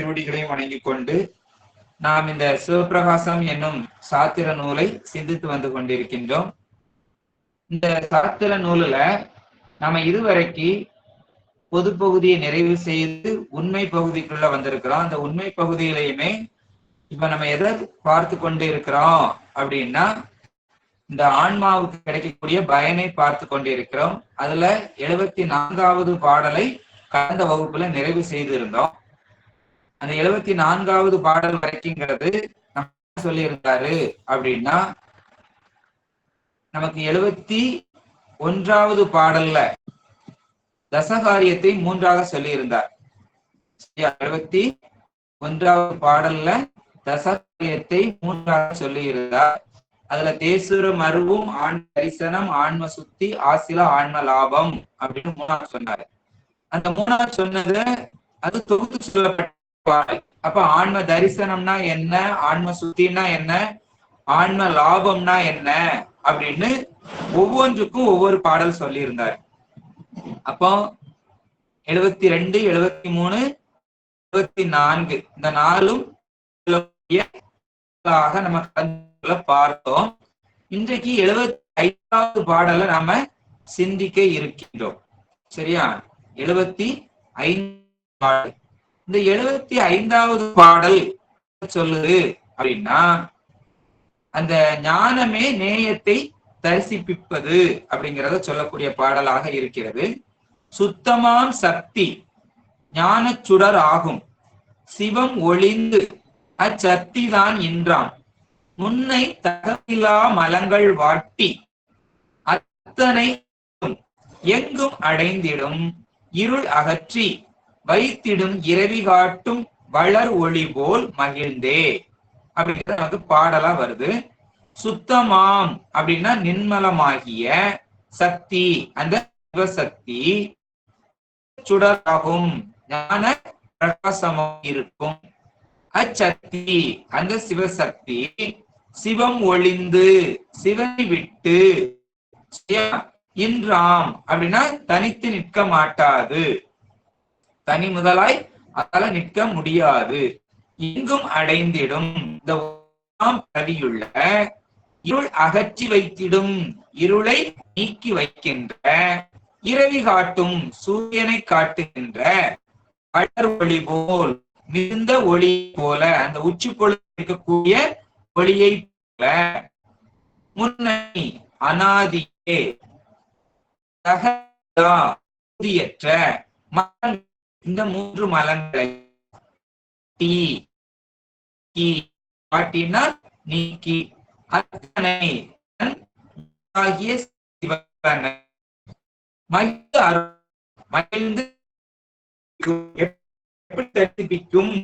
திருவடிகளையும் வணங்கிக் கொண்டு நாம் இந்த சிவபிரகாசம் என்னும் சாத்திர நூலை சிந்தித்து வந்து கொண்டிருக்கின்றோம். இந்த சாத்திர நூலுல நாம இதுவரைக்கு பொது பகுதியை நிறைவு செய்து உண்மை பகுதிக்குள்ள வந்திருக்கிறோம். அந்த உண்மை பகுதியிலையுமே இப்ப நம்ம எதை பார்த்து கொண்டு இருக்கிறோம் அப்படின்னா, இந்த ஆன்மாவுக்கு கிடைக்கக்கூடிய பயனை பார்த்து கொண்டு இருக்கிறோம். அதுல 74வது பாடலை கடந்த வகுப்புல நிறைவு செய்து இருந்தோம். அந்த 74வது பாடல் வரைக்குங்கிறது நம்ம சொல்லி இருந்தாரு அப்படின்னா, நமக்கு 71வது பாடல்ல தசகாரியத்தை 3ஆக சொல்லி இருந்தார். 71வது பாடல்ல தசகாரியத்தை 3ஆக சொல்லி இருந்தார். அதுல தேசுரம் அருவும் ஆன்ம தரிசனம், ஆன்ம சுத்தி, ஆசில ஆன்ம லாபம் அப்படின்னு 3ஆவது சொன்னாரு. அந்த 3ஆவது சொன்னது அது தொகுத்து சொல்லப்பட்ட பாடல். அப்ப ஆன்ம தரிசனம்னா என்ன, ஆன்ம சுத்தின்னா என்ன, ஆன்ம லாபம்னா என்ன அப்படின்னு ஒவ்வொன்றுக்கும் ஒவ்வொரு பாடல் சொல்லி இருந்தார். அப்போ 72, 73, 74 இந்த நாளும் நம்ம பார்த்தோம். இன்றைக்கு 75வது பாடலை நாம சிந்திக்க இருக்கின்றோம். சரியா? 75 பாடல். இந்த 75வது பாடல் சொல்லுது அப்படின்னா, அந்த ஞானமே நேயத்தை தரிசிப்பிப்பது அப்படிங்கிறத சொல்லக்கூடிய பாடலாக இருக்கிறது. சுத்தமாம் சக்தி ஞான சுடர் ஆகும், சிவம் ஒளிந்து அச்சக்தி தான் இன்றான், முன்னை தகவிலா மலங்கள் வாட்டி அத்தனை எங்கும் அடைந்திடும், இருள் அகற்றி வைத்திடும் இரவி காட்டும் வளர் ஒளி போல் மகிழ்ந்தே அப்படிங்கிறது நமக்கு பாடலா வருது. சுத்தமாம் அப்படின்னா நின்மலமாகிய சக்தி, அந்த சிவசக்தி சுடராகும், ஞான பிரகாசமாக இருக்கும். அச்சக்தி அந்த சிவசக்தி சிவம் ஒளிந்து சிவனை விட்டு இன்றாம் அப்படின்னா தனித்து நிற்க மாட்டாது, தனி முதலாய் அதால நிற்க முடியாது. எங்கும் அடைந்திடும் இந்த பதியுள்ள இருள் அகற்றி வைத்திடும், இருளை நீக்கி வைக்கின்ற, இரவி காட்டும் சூரியனை காட்டுகின்ற வளர் ஒளி போல், மிகுந்த ஒளி போல, அந்த உச்சி பொழுது இருக்கக்கூடிய ஒளியை போல, முன்னை அனாதியே தகுதியற்ற இந்த 3 மலங்களை காட்டினா நீக்கி அத்தனை ஆகிய சிவனை மகிழ்ந்து எப்படி தரிசிப்பிக்கும்,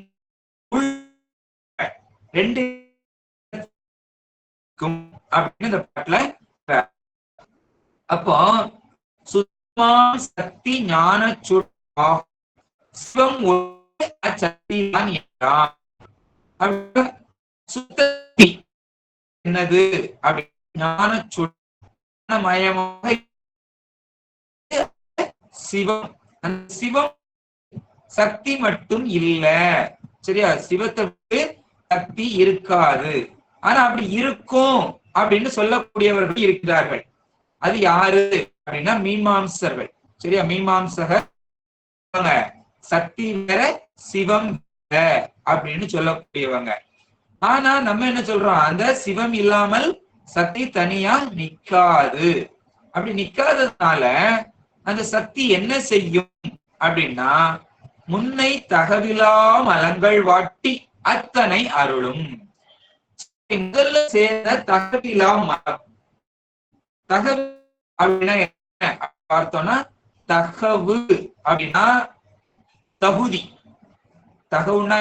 2 அப்படின்னு இந்த பாட்டுல. அப்போ சுத்தமா சக்தி ஞான சிவம் சக்தி தான் என்றான். சுத்தி என்னது அப்படி ஞான சுமயமாக சிவம், அந்த சிவம் சக்தி மட்டும் இல்ல. சரியா? சிவத்தை சக்தி இருக்காது, ஆனா அப்படி இருக்கும் அப்படின்னு சொல்லக்கூடியவர்கள் இருக்கிறார்கள். அது யாரு அப்படின்னா மீமாம்சர்கள். சரியா? மீமாம்சகர் சக்தி வேற சிவம் அப்படின்னு சொல்லக்கூடியவங்க. ஆனா நம்ம என்ன சொல்றோம், அந்த சிவம் இல்லாமல் சக்தி தனியா நிக்காது. அப்படி நிக்காததுனால அந்த சக்தி என்ன செய்யும் அப்படின்னா, முன்னை தகவிலா மலங்கள் வாட்டி அத்தனை அருளும். முதல்ல சேர்ந்த தகவிலா மலம், தகவு அப்படின்னா என்ன பார்த்தோம்னா, தகவு அப்படின்னா தகுதி, தகவுனா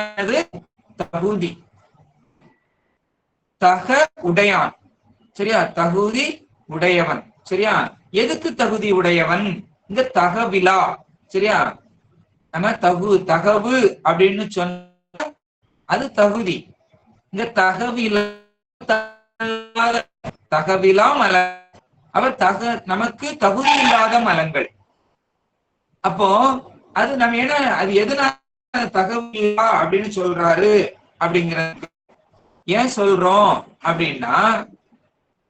தகுதி, தக உடையான். சரியா? தகுதி உடையவன். சரியா? எதுக்கு தகுதி உடையவன்? இந்த தகவிலா. சரியா? நம்ம தகவு அப்படின்னு சொன்ன அது தகுதி. இந்த தகவிலா மல அவர் நமக்கு தகுதி இல்லாத மலங்கள். அப்போ அது நம்ம என்ன, அது எதனால தகவு அப்படின்னு சொல்றாரு அப்படிங்கிறது ஏன் சொல்றோம் அப்படின்னா,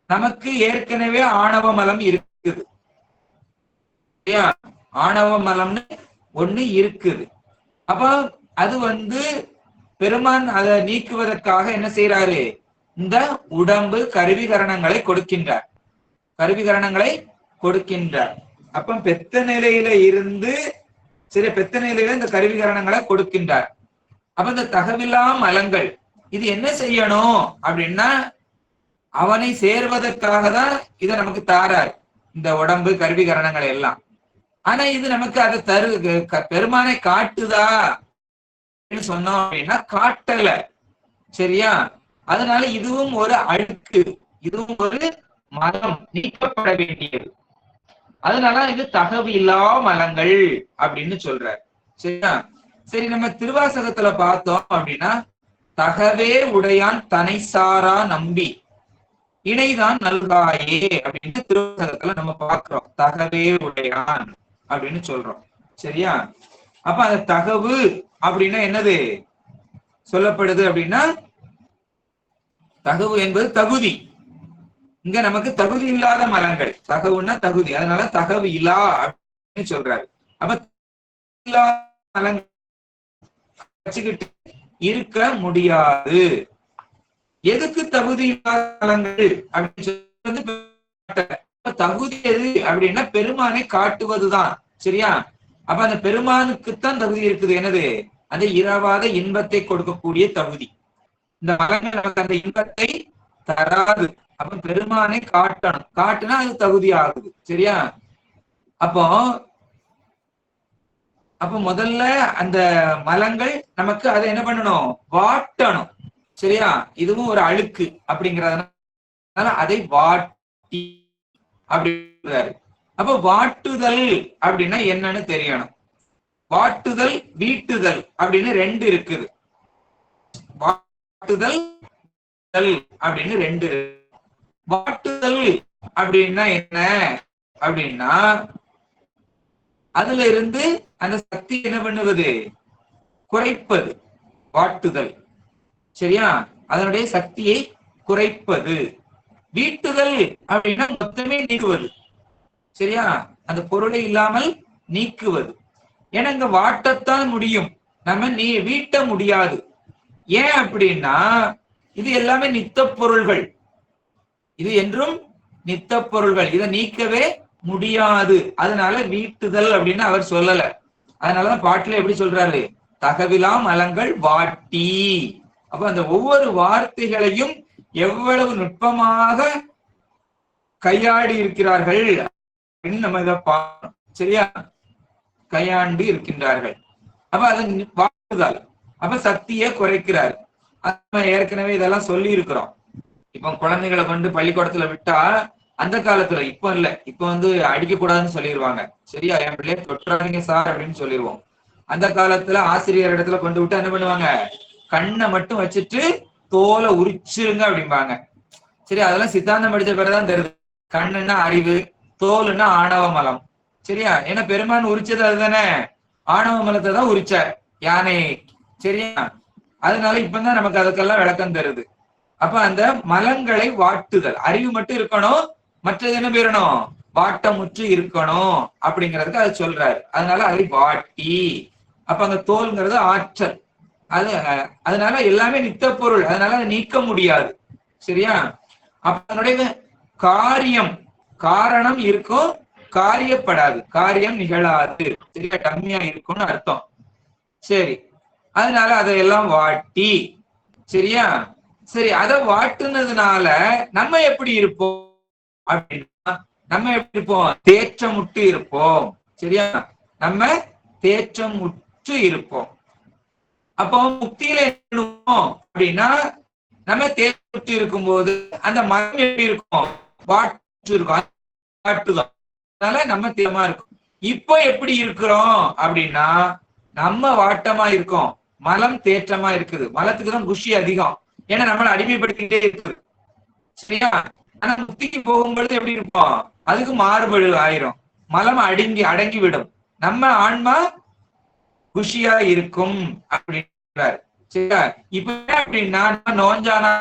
நமக்கு ஏற்கனவே ஆணவ மலம் இருக்குது. ஆணவ மலம்னு ஒண்ணு இருக்குது. அப்ப அது பெருமான் அதை நீக்குவதற்காக என்ன செய்யறாரு, இந்த உடம்பு கருவிகரணங்களை கொடுக்கின்றார். கருவிகரணங்களை கொடுக்கின்றார். அப்ப பெத்த நிலையில இருந்து பெத்த நிலையில இந்த கருவிகரணங்களை கொடுக்கின்றார். அப்ப இந்த தகவில்லா மலங்கள் இது என்ன செய்யணும் அப்படின்னா, அவனை சேர்வதற்காக தான் இதை நமக்கு தாரார், இந்த உடம்பு கருவிகரணங்களை எல்லாம். ஆனா இது நமக்கு அதை பெருமானை காட்டுதா சொன்னோம் அப்படின்னா காட்டல. சரியா? அதனால இதுவும் ஒரு அழுக்கு, இதுவும் ஒரு மலம், நீக்கப்பட வேண்டியது. அதனால இது தகவு இல்லா மலங்கள் அப்படின்னு சொல்றார். சரியா? சரி, நம்ம திருவாசகத்துல பார்த்தோம் அப்படின்னா, தகவே உடையான் தனை சாரா நம்பி இணைதான் நல்காயே அப்படின்னு திருவாசகத்துல நம்ம பார்க்கிறோம். தகவே உடையான் அப்படின்னு சொல்றோம். சரியா? அப்ப அந்த தகவு அப்படின்னா என்னது சொல்லப்படுது அப்படின்னா, தகவு என்பது தகுதி. இங்க நமக்கு தகுதி இல்லாத மலங்கள். தகவுன்னா தகுதி, அதனால தகவு இல்லா அப்படின்னு சொல்றாரு. அப்ப மலங்கள் வச்சுக்கிட்டு இருக்க முடியாது. எதுக்கு தகுதி இல்லாத மலங்கள் அப்படின்னு சொல்லி தகுதி எது அப்படின்னா பெருமானை காட்டுவதுதான். சரியா? அப்ப அந்த பெருமானுக்குத்தான் தகுதி இருக்குது. என்னது? அந்த இரவாத இன்பத்தை கொடுக்கக்கூடிய தகுதி. இந்த மலங்கள் நமக்கு அந்த இன்பத்தை தராது. அப்ப பெருமானை காட்டணும். காட்டுனா அது தகுதி ஆகுது. சரியா? அப்போ முதல்ல அந்த மலங்கள் நமக்கு அதை என்ன பண்ணணும், வாட்டணும். சரியா? இதுவும் ஒரு அழுக்கு அப்படிங்கிறதுனால அதை வாட்டி அப்படின்றாரு. அப்ப வாட்டுதல் அப்படின்னா என்னன்னு தெரியணும். வாட்டுதல் வீட்டுதல் அப்படின்னு ரெண்டு இருக்குது. வாட்டுதல் அப்படின்னு ரெண்டு. வாட்டுதல் அப்படின்னா என்ன அப்படின்னா, அதுல இருந்து அந்த சக்தி என்ன பண்ணுவது, குறைப்பது. வாட்டுதல். சரியா? அதனுடைய சக்தியை குறைப்பது. வீட்டுதல் அப்படின்னா மொத்தமே நீக்குவது. சரியா? அந்த பொருளை இல்லாமல் நீக்குவது. ஏன்னா இங்க வாட்டத்தான் முடியும், நம்ம வீட்ட முடியாது. ஏன் அப்படின்னா இது எல்லாமே நித்த பொருள்கள். இது என்றும் நித்த பொருள்கள், இதை நீக்கவே முடியாது. அதனால வீட்டுதல் அப்படின்னு அவர் சொல்லல. அதனாலதான் பாட்டுல எப்படி சொல்றாரு, தகவிலா மலங்கள் வாட்டி. அப்ப அந்த ஒவ்வொரு வார்த்தைகளையும் எவ்வளவு நுட்பமாக கையாடி இருக்கிறார்கள் அப்படின்னு நம்ம இதை பார்க்கணும். சரியா? கையாண்டு இருக்கின்றார்கள். அப்ப அதை வாட்டுதல். அப்ப சக்தியை குறைக்கிறார். ஏற்கனவே இதெல்லாம் சொல்லி இருக்கிறோம். இப்ப குழந்தைகளை கொண்டு பள்ளிக்கூடத்துல விட்டா, அந்த காலத்துல, இப்ப இல்ல, இப்ப அடிக்க கூடாதுன்னு சொல்லிடுவாங்க. சரியா? என் பிள்ளைய தொட்டாதீங்க சார் அப்படின்னு சொல்லிடுவோம். அந்த காலத்துல ஆசிரியர் இடத்துல கொண்டு விட்டா என்ன பண்ணுவாங்க, கண்ணை மட்டும் வச்சுட்டு தோலை உரிச்சிருங்க அப்படிம்பாங்க. சரி, அதெல்லாம் சித்தாந்தம் படிச்ச பிறகுதான் தெரியுது, கண்ணுன்னா அறிவு, தோலுன்னா ஆணவ மலம். சரியா? ஏன்னா பெருமான் உரிச்சது அதுதானே, ஆணவ மலத்தை தான் உரிச்சார் யானை. சரியா? அதனால இப்பதான் நமக்கு அதுக்கெல்லாம் விளக்கம் தருது. அப்ப அந்த மலங்களை வாட்டுதல், அறிவு மட்டும் இருக்கணும், மற்றது என்ன பெறணும், வாட்டமுற்று இருக்கணும் அப்படிங்கிறதுக்கு அது சொல்றாரு. அதனால அதை வாட்டி. அப்ப அந்த தோல்ங்கிறது ஆற்றல். அதனால எல்லாமே நித்த பொருள், அதனால அதை நீக்க முடியாது. சரியா? அப்ப அதனுடைய காரியம், காரணம் இருக்கும், காரியப்படாது, காரியம் நிகழாது. சரியா? கம்மியா இருக்கும்னு அர்த்தம். சரி, அதனால அதையெல்லாம் வாட்டி. சரியா? சரி, அதை வாட்டுனதுனால நம்ம எப்படி இருப்போம் அப்படின்னா, நம்ம எப்படி இருப்போம், தேற்றமுற்று இருப்போம். சரியா? நம்ம தேற்றமுற்று இருப்போம். அப்போ முக்தியில என்னோம் அப்படின்னா, நம்ம தேற்றமுற்று இருக்கும் போது அந்த மனம் எப்படி இருக்கும், வாட்டு இருக்கும். வாட்டுதான். அதனால நம்ம தேமா இருக்கும். இப்போ எப்படி இருக்கிறோம் அப்படின்னா, நம்ம வாட்டமா இருக்கோம், மலம் தேற்றமா இருக்குது. மலத்துக்கு தான் குஷி அதிகம், ஏன்னா நம்மளை அடிமைப்படுத்திக்கிட்டே இருக்குது. சரியா? ஆனா முக்திக்கு போகும்பொழுது எப்படி இருப்போம், அதுக்கு மாறுபடு ஆயிரும், மலம் அடங்கி விடும். நம்ம ஆன்மா குஷியா இருக்கும் அப்படின்றாரு. சரியா? இப்ப அப்படின்னா நோஞ்சானா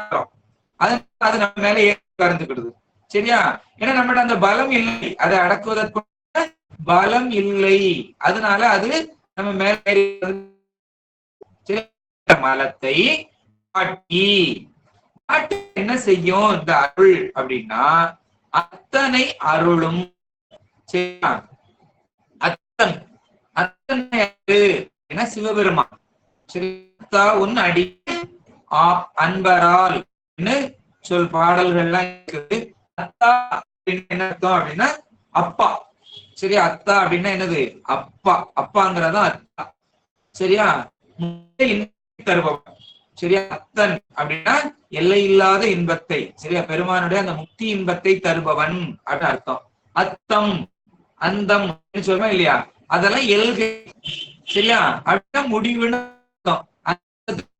அது அது நம்ம மேல கறந்துக்கிடுது. சரியா? ஏன்னா நம்மகிட்ட அந்த பலம் இல்லை, அதை அடக்குவதற்கு பலம் இல்லை. அதனால அது நம்ம மேல மலத்தை காட்டி என்ன செய்யும் இந்த அருள் அப்படின்னா அத்தனை அருளும். சரியா? அத்தன் அத்தனை என்ன சிவபெருமான். சரியா? ஒன்னு அடி அன்பரால் சொல் பாடல்கள்லாம் இருக்குது. அத்தா என்ன அர்த்தம் அப்படின்னா அப்பா. சரியா? அத்தா அப்படின்னா என்னது? அப்பா. அப்பாங்கிறதா அத்தா. சரியா? தருபவன். சரியா? அத்தன் அப்படின்னா எல்லை இல்லாத இன்பத்தை, சரியா, பெருமானுடைய அந்த முக்தி இன்பத்தை தருபவன் அப்படின்னு அர்த்தம். அத்தம் அந்தம் சொல்றோம் இல்லையா, அதெல்லாம் எல்கை. சரியா? அப்படின்னா முடிவுன்னு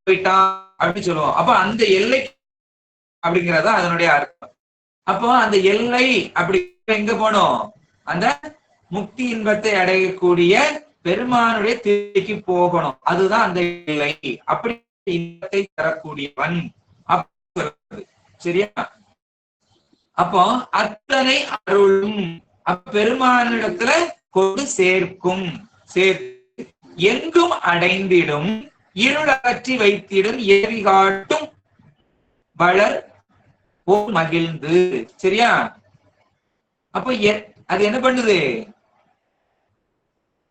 போயிட்டான் அப்படின்னு சொல்லுவோம். அப்ப அந்த எல்லை அப்படிங்கிறதா அதனுடைய அர்த்தம். அப்போ அந்த எல்லை அப்படி எங்க போனோம்? அந்த முக்தி இன்பத்தை அடையக்கூடிய பெருமானுடைய திருக்கு போகணும். அதுதான் அந்த எல்லை. அப்படி இன்பத்தை தரக்கூடியவன். சரியா? அப்போ அத்தனை அருளும் பெருமானிடத்துல கொண்டு சேர்க்கும். சேர்த்து எங்கும் அடைந்திடும் இருளகற்றி வைத்திடும் ஏறி காட்டும் வளர் போல் மகிழ்ந்து. சரியா? அப்ப அது என்ன பண்ணுது?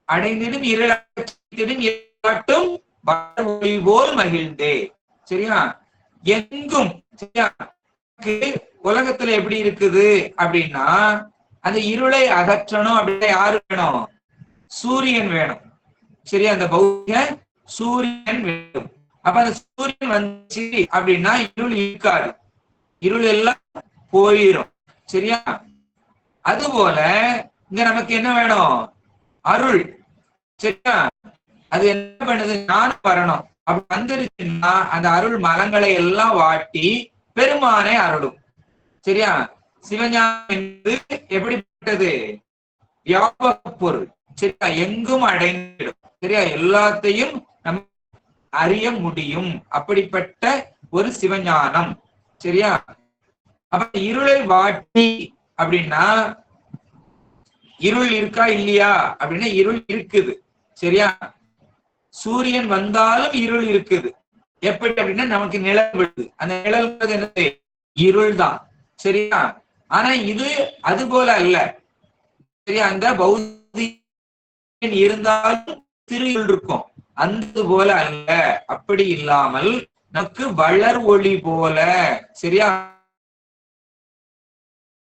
அடைந்திடும் இருளகற்றிடும் காட்டும் ஒளி போல் மகிழ்ந்தே. சரியா? எங்கும். சரியா? உலகத்துல எப்படி இருக்குது அப்படின்னா அந்த இருளை அகற்றணும் அப்படின்னா யாரு வேணும்? சூரியன் வேணும். சரியா? அந்த பௌத்த சூரியன் வேண்டும். அப்ப அந்த சூரியன் வந்துச்சு அப்படின்னா இருள் இருக்காது, இருள் எல்லாம் போயிடும். சரியா? அதுபோல இங்க நமக்கு என்ன வேணும்? அருள். சரியா? அது என்ன பண்ணுது? ஞானம் வரணும். அப்படி வந்துருச்சுன்னா அந்த அருள் மலங்களை எல்லாம் வாட்டி பெருமானை அருளும். சரியா? சிவஞானம் என்பது எப்படிப்பட்டது? வியாபக பொருள். சரியா? எங்கும் அடைந்திடும். சரியா? எல்லாத்தையும் நம்ம அறிய முடியும். அப்படிப்பட்ட ஒரு சிவஞானம். சரியா? அப்ப இருளை வாட்டி அப்படின்னா இருள் இருக்கா இல்லையா அப்படின்னா இருள் இருக்குது. சரியா? சூரியன் வந்தாலும் இருள் இருக்குது. எப்படி அப்படின்னா நமக்கு நிழல் விடுது. அந்த நிழல் என்னது? இருள் தான். சரியா? ஆனா இது அது போல அல்ல. சரியா? அந்த பௌத்திகம் இருந்தாலும் திருள் இருக்கும். அந்த போல அல்ல. அப்படி இல்லாமல் நமக்கு வளர் ஒளி போல, சரியா,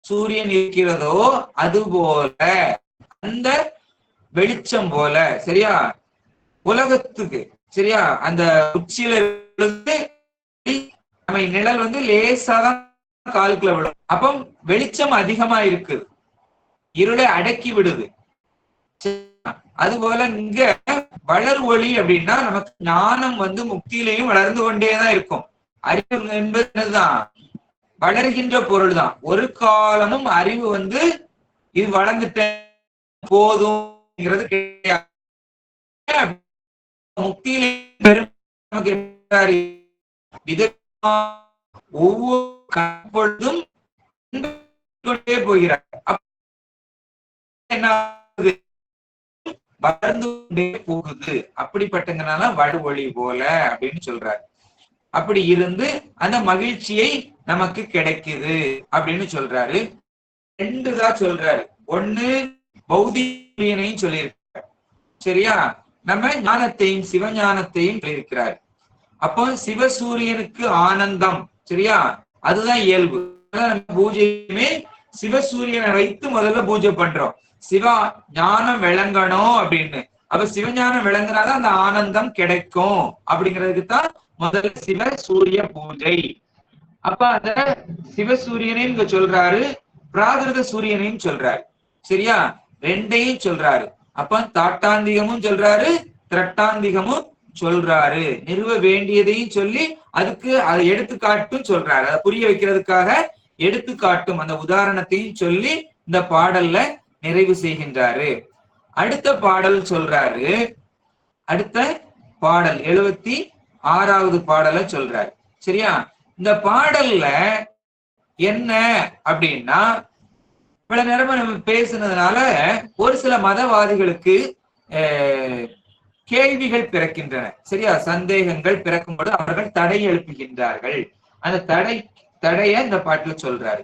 சூரியன் இருக்கிறதோ அது போல அந்த வெளிச்சம் போல. சரியா? உலகத்துக்கு. சரியா? அந்த உச்சியில நம்ம நிழல் வந்து லேசாதான் காலுக்குள்ள விடும். அப்போ வெளிச்சம் அதிகமா இருக்குது, இருளை அடக்கி விடுது. அது போல இங்க வளர் ஒளி அப்படின்னா நமக்கு ஞானம் வந்து முக்தியிலையும் வளர்ந்து கொண்டேதான் இருக்கும். அறிவு என்பது என்னதுதான்? வளர்கின்ற பொருள் தான். ஒரு காலமும் அறிவு வந்து இது வளர்ந்துட்ட போதும்ங்கிறது கிடையாது. முக்தியிலே நமக்கு ஒவ்வொரு பொழுதும் கொண்டே போகிறார். என்ன வளர்ந்து கொண்டே போகுது. அப்படிப்பட்டங்கனால வடு ஒளி போல அப்படின்னு சொல்றாரு. அப்படி இருந்து அந்த மகிழ்ச்சியை நமக்கு கிடைக்குது அப்படின்னு சொல்றாரு. ரெண்டு தான் சொல்றாரு. ஒண்ணு பௌதிகனையும் சொல்லியிருக்கிறார். சரியா? நம்ம ஞானத்தையும் சிவஞானத்தையும் சொல்லியிருக்கிறார். அப்போ சிவசூரியனுக்கு ஆனந்தம். சரியா? அதுதான் இயல்பு. நம்ம பூஜையுமே சிவசூரியனை வைத்து முதல்ல பூஜை பண்றோம். சிவா ஞானம் விளங்கணும் அப்படின்னு. அப்ப சிவஞானம் விளங்குனாதான் அந்த ஆனந்தம் கிடைக்கும். அப்படிங்கிறதுக்கு தான் முதல்ல சிவ சூரிய பூஜை. அப்ப அந்த சிவசூரியனையும் இங்க சொல்றாரு, பிராகிருத சூரியனையும் சொல்றாரு. சரியா? ரெண்டையும் சொல்றாரு. அப்ப தாட்டாந்திகமும் சொல்றாரு, திரட்டாந்திகமும் சொல்றாரு. நிறுவ வேண்டியதையும் சொல்லி அதுக்கு அதை எடுத்துக்காட்டும் சொல்றாரு. அதை புரிய வைக்கிறதுக்காக எடுத்துக்காட்டும் அந்த உதாரணத்தையும் சொல்லி இந்த பாடல்ல நிறைவு செய்கின்றாரு. அடுத்த பாடல் சொல்றாரு, அடுத்த பாடல் 76வது பாடலை சொல்றாரு. சரியா? இந்த பாடல்ல என்ன அப்படின்னா, இவ்வளவு நேரமா நம்ம பேசுனதுனால ஒரு சில மதவாதிகளுக்கு கேள்விகள் பிறக்கின்றன. சரியா? சந்தேகங்கள் பிறக்கும்போது அவர்கள் தடை எழுப்புகின்றார்கள். அந்த தடைய இந்த பாட்டுல சொல்றாரு.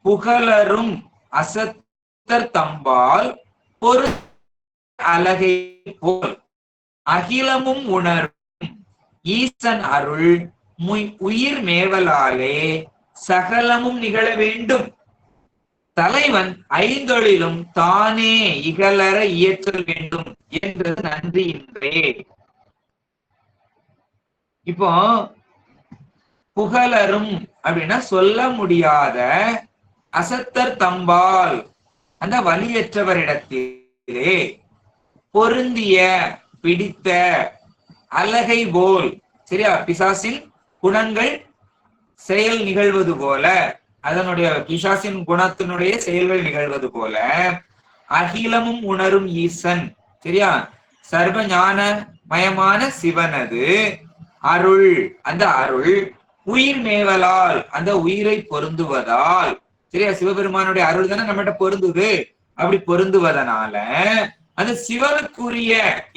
புகழரும் அசத்தர் தம்பால் பொரு அழகை போல் அகிலமும் உணரும் ஈசன் அருள் உயிர் மேவலாலே சகலமும் நிகழ வேண்டும். தலைவன் ஐந்தொழிலும் தானே இகழற இயற்றல் வேண்டும் என்றது நன்றியின்றே. இப்போ புகழரும் அப்படின்னா சொல்ல முடியாத அசத்தர் தம்பால் அந்த வலியற்றவரிடத்திலே பொருந்திய பிடித்த அழகை போல், சரியா, பிசாசின் குணங்கள் செயல் நிகழ்வது போல, அதனுடைய பிசாசின் குணத்தினுடைய செயல்கள் நிகழ்வது போல அகிலமும் உணரும் ஈசன், சரியா, சர்வ ஞான மயமான சிவனது அருள், அந்த அருள் உயிர் மேவலால், அந்த உயிரை பொருந்துவதால், சரியா, சிவபெருமானுடைய அருள் தானே நம்மகிட்ட பொருந்துது. அப்படி பொருந்துவதனால அந்த சிவனுக்குரிய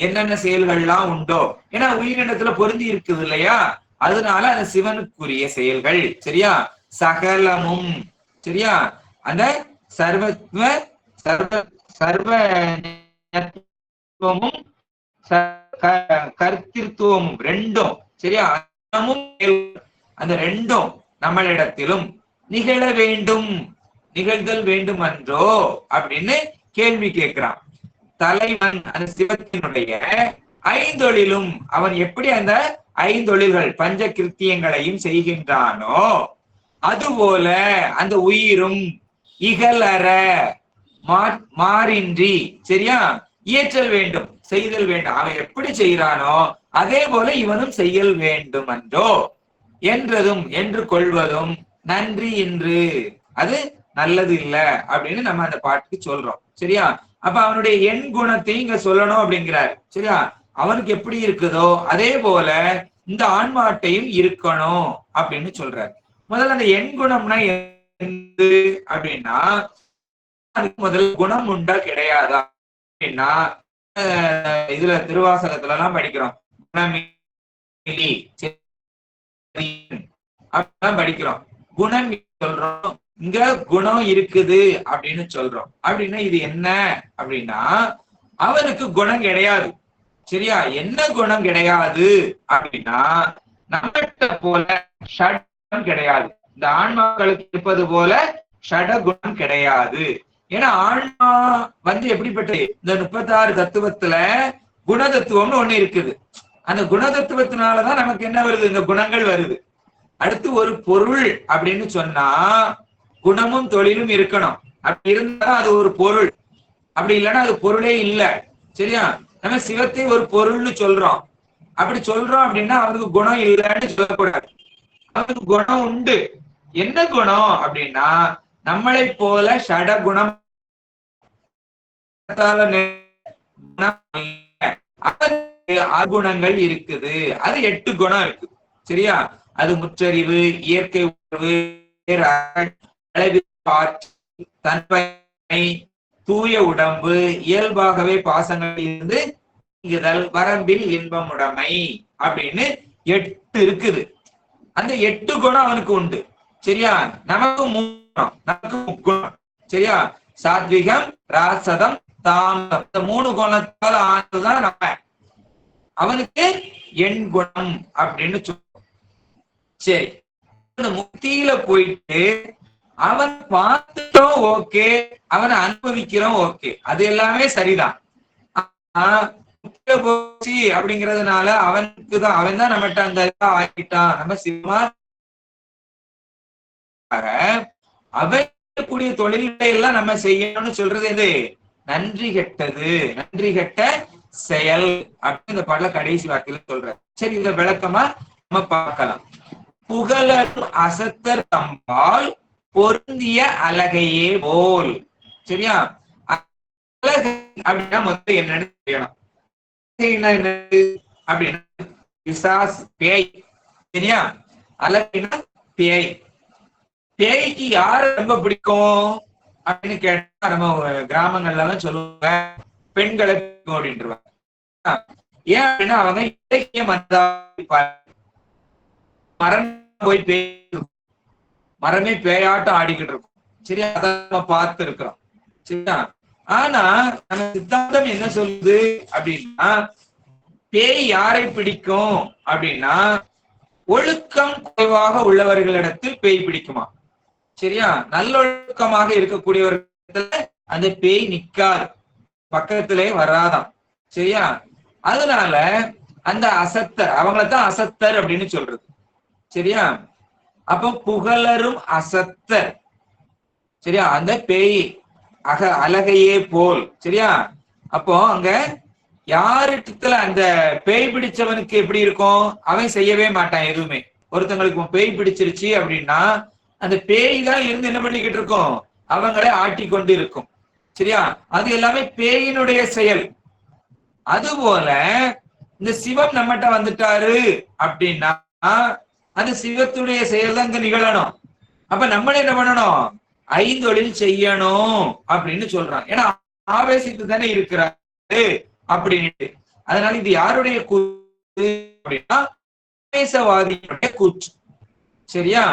என்னென்ன செயல்கள்லாம் உண்டோ, ஏன்னா உயிரினத்துல பொருந்தி இருக்குது இல்லையா, அதனால அந்த சிவனுக்குரிய செயல்கள், சரியா, சகலமும், சரியா, அந்த சர்வத்வ சர்வ கர்த்தித்துவமும் ரெண்டும், சரியா, அந்த ரெண்டும் நம்மளிடத்திலும் நிகழ வேண்டும், நிகழ்தல் வேண்டும் அன்றோ அப்படின்னு கேள்வி கேட்கிறான். தலைவன் அந்த சிவத்தினுடைய ஐந்தொழிலும் அவன் எப்படி அந்த ஐந்தொழில்கள் பஞ்ச கிருத்தியங்களையும் செய்கின்றானோ அதுபோல அந்த உயிரும் இகழற மாறின்றி, சரியா, இயற்றல் வேண்டும், செய்தல் வேண்டும். அவன் எப்படி செய்யறானோ அதே போல இவனும் செய்யல் வேண்டும் என்றோ என்றதும் என்று கொள்வதும் நன்றி என்று, அது நல்லது இல்ல அப்படின்னு நம்ம அந்த பாட்டுக்கு சொல்றோம். சரியா? அப்ப அவனுடைய எண் குணத்தையும் இங்க சொல்லணும் அப்படிங்கிறார். சரியா? அவனுக்கு எப்படி இருக்குதோ அதே போல இந்த ஆன்மாட்டையும் இருக்கணும் அப்படின்னு சொல்றாரு. முதல்ல அந்த எண் குணம்னா அப்படின்னா அதுக்கு முதல்ல குணம் உண்டா கிடையாதா அப்படின்னா இதுல திருவாசகத்துல எல்லாம் படிக்கிறோம், அப்படிதான் படிக்கிறோம். குணம் சொல்றோம், இங்க குணம் இருக்குது அப்படின்னு சொல்றோம். அப்படின்னா இது என்ன அப்படின்னா அவனுக்கு குணம் கிடையாது. சரியா? என்ன குணம் கிடையாது அப்படின்னா நம்மகிட்ட போல ஷட்குணம் கிடையாது. இந்த ஆன்மாக்களுக்கு இருப்பது போல ஷட குணம் கிடையாது. ஏன்னா ஆன்மா எப்படிப்பட்டது, இந்த 36 தத்துவத்துல குணதத்துவம்னு ஒண்ணு இருக்குது. அந்த குணதத்துவத்தினாலதான் நமக்கு என்ன வருது, இந்த குணங்கள் வருது. அடுத்து ஒரு பொருள் அப்படின்னு சொன்னா குணமும் தொழிலும் இருக்கணும். அப்படி இருந்தா அது ஒரு பொருள், அப்படி இல்லைன்னா அது பொருளே இல்லை. சரியா? நம்ம சிவத்தை ஒரு பொருள்னு சொல்றோம். அப்படி சொல்றோம் அப்படின்னா அவனுக்கு குணம் இல்லைன்னு சொல்லக்கூடாது, அவனுக்கு குணம் உண்டு. என்ன குணம் அப்படின்னா நம்மளை போல ஷட குணம் குணங்கள் இருக்குது. அது 8 குணம் இருக்கு. சரியா? அது முற்றறிவு, இயற்கை உணர்வு, தன்மை, தூய உடம்பு, இயல்பாகவே பாசங்கள் இருந்து நீங்குதல், வரம்பில் இன்பமுடைமை அப்படின்னு 8 இருக்குது. அந்த 8 குணம் அவனுக்கு உண்டு. சரியா? நமக்கு 3 குணம், நமக்கு முக்குணம். சரியா? சாத்விகம், ராசதம், தாமதம், இந்த 3 குணத்தால் ஆனதுதான் நம்ம. அவனுக்கு எண் குணம் அப்படின்னு சொல்றோம். சரி, அந்த முக்தியில போயிட்டு அவன் பார்த்துட்டோம் ஓகே, அவனை அனுபவிக்கிறோம் ஓகே, அது எல்லாமே சரிதான். போச்சு அப்படிங்கிறதுனால அவனுக்குதான், அவன் தான் நம்மகிட்ட அந்த ஆகிட்டான். நம்ம சிவமா அவக்கூடிய தொழில்களை எல்லாம் நம்ம செய்யணும்னு சொல்றது எது, நன்றி கெட்டது, நன்றி கெட்ட செயல் அப்படின்னு இந்த பாடல கடைசி வார்த்தையில சொல்ற. சரி, இந்த விளக்கமா நம்ம பார்க்கலாம். புகழர் அசத்தர் தம்பால் பொருந்திய அழகையே போல். சரியா? அழகு அப்படின்னா மொத்தம் என்னன்னு தெரியணும். என்னது அப்படின்னா பிசாசு, பேய். சரியா? அலகைனா பேய். பேய்க்கு யார ரொம்ப பிடிக்கும் அப்படின்னு கேட்டா நம்ம கிராமங்கள்ல எல்லாம் சொல்லுவாங்க, பெண்களை பிடிக்கும் அப்படின்றாங்க. ஏன் அப்படின்னா அவங்க இலக்கிய மரம் போய் பேய், மரமே பேயாட்டம் ஆடிக்கிட்டு இருக்கும். சரியா? அதான் நம்ம பார்த்து இருக்கிறோம். சரியா? ஆனா நம்ம சித்தாந்தம் என்ன சொல்லுது அப்படின்னா, பேய் யாரை பிடிக்கும் அப்படின்னா ஒழுக்கம் குறைவாக உள்ளவர்களிடத்தில் பேய் பிடிக்குமா. சரியா? நல்லொழுக்கமாக இருக்கக்கூடியவர்களிடத்துல அந்த பேய் நிக்காது, பக்கத்திலே வராதாம். சரியா? அதனால அந்த அசத்தர், அவங்களத்தான் அசத்தர் அப்படின்னு சொல்றது. சரியா? அப்ப புகழரும் அசத்தர். சரியா? அந்த பேய் அழகையே போல். சரியா? அப்போ அங்க யாருக்குல அந்த பேய் பிடிச்சவனுக்கு எப்படி இருக்கும், அவன் செய்யவே மாட்டான் எதுவுமே. ஒருத்தங்களுக்கு பேய் பிடிச்சிருச்சு அப்படின்னா அந்த பேய் தான் இருந்து என்ன பண்ணிக்கிட்டு இருக்கும், அவங்களே ஆட்டி கொண்டு இருக்கும். சரியா? அது எல்லாமே பேயினுடைய செயல். அதுபோல இந்த சிவம் நம்மகிட்ட வந்துட்டாரு அப்படின்னா அந்த சிவத்துடைய செயல் தான் இங்க நிகழணும். அப்ப நம்மளே என்ன பண்ணணும், ஐந்தொழில் செய்யணும் அப்படின்னு சொல்றான். ஏன்னா ஆவேசித்து தானே இருக்கிறாரு அப்படின்னு. அதனால இது யாருடைய கூற்று அப்படின்னா ஆவேசவாதியுடைய கூற்று. சரியா?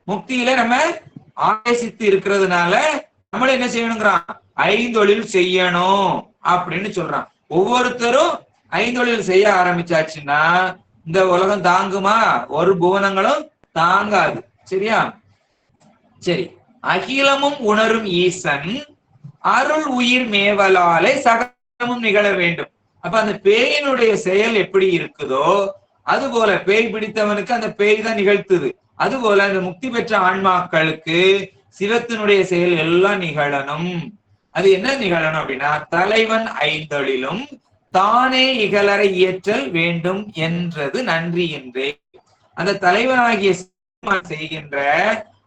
முக்தியில நம்ம ஆவேசித்து இருக்கிறதுனால நம்மள என்ன செய்யணுங்கிறான், ஐந்தொழில் செய்யணும் அப்படின்னு சொல்றான். ஒவ்வொருத்தரும் ஐந்தொழில் செய்ய ஆரம்பிச்சாச்சுன்னா இந்த உலகம் தாங்குமா? ஒரு புவனங்களும் தாங்காது. சரியா? சரி. அகிலமும் உணரும் ஈசன் அருள் உயிர் மேவலாலே சகலமும் நிகழ வேண்டும். அப்ப அந்த பேயினுடைய செயல் எப்படி இருக்குதோ அது போல பேய் பிடித்தவனுக்கு அந்த பேய் தான் நிகழ்த்துது. அதுபோல அந்த முக்தி பெற்ற ஆன்மாக்களுக்கு சிவத்தினுடைய செயல் எல்லாம் நிகழணும். அது என்ன நிகழணும் அப்படின்னா தலைவன் ஐந்தொழிலும் தானே இகலரை இயற்றல் வேண்டும் என்றது நன்றி என்றே. அந்த தலைவனாகிய செய்கின்ற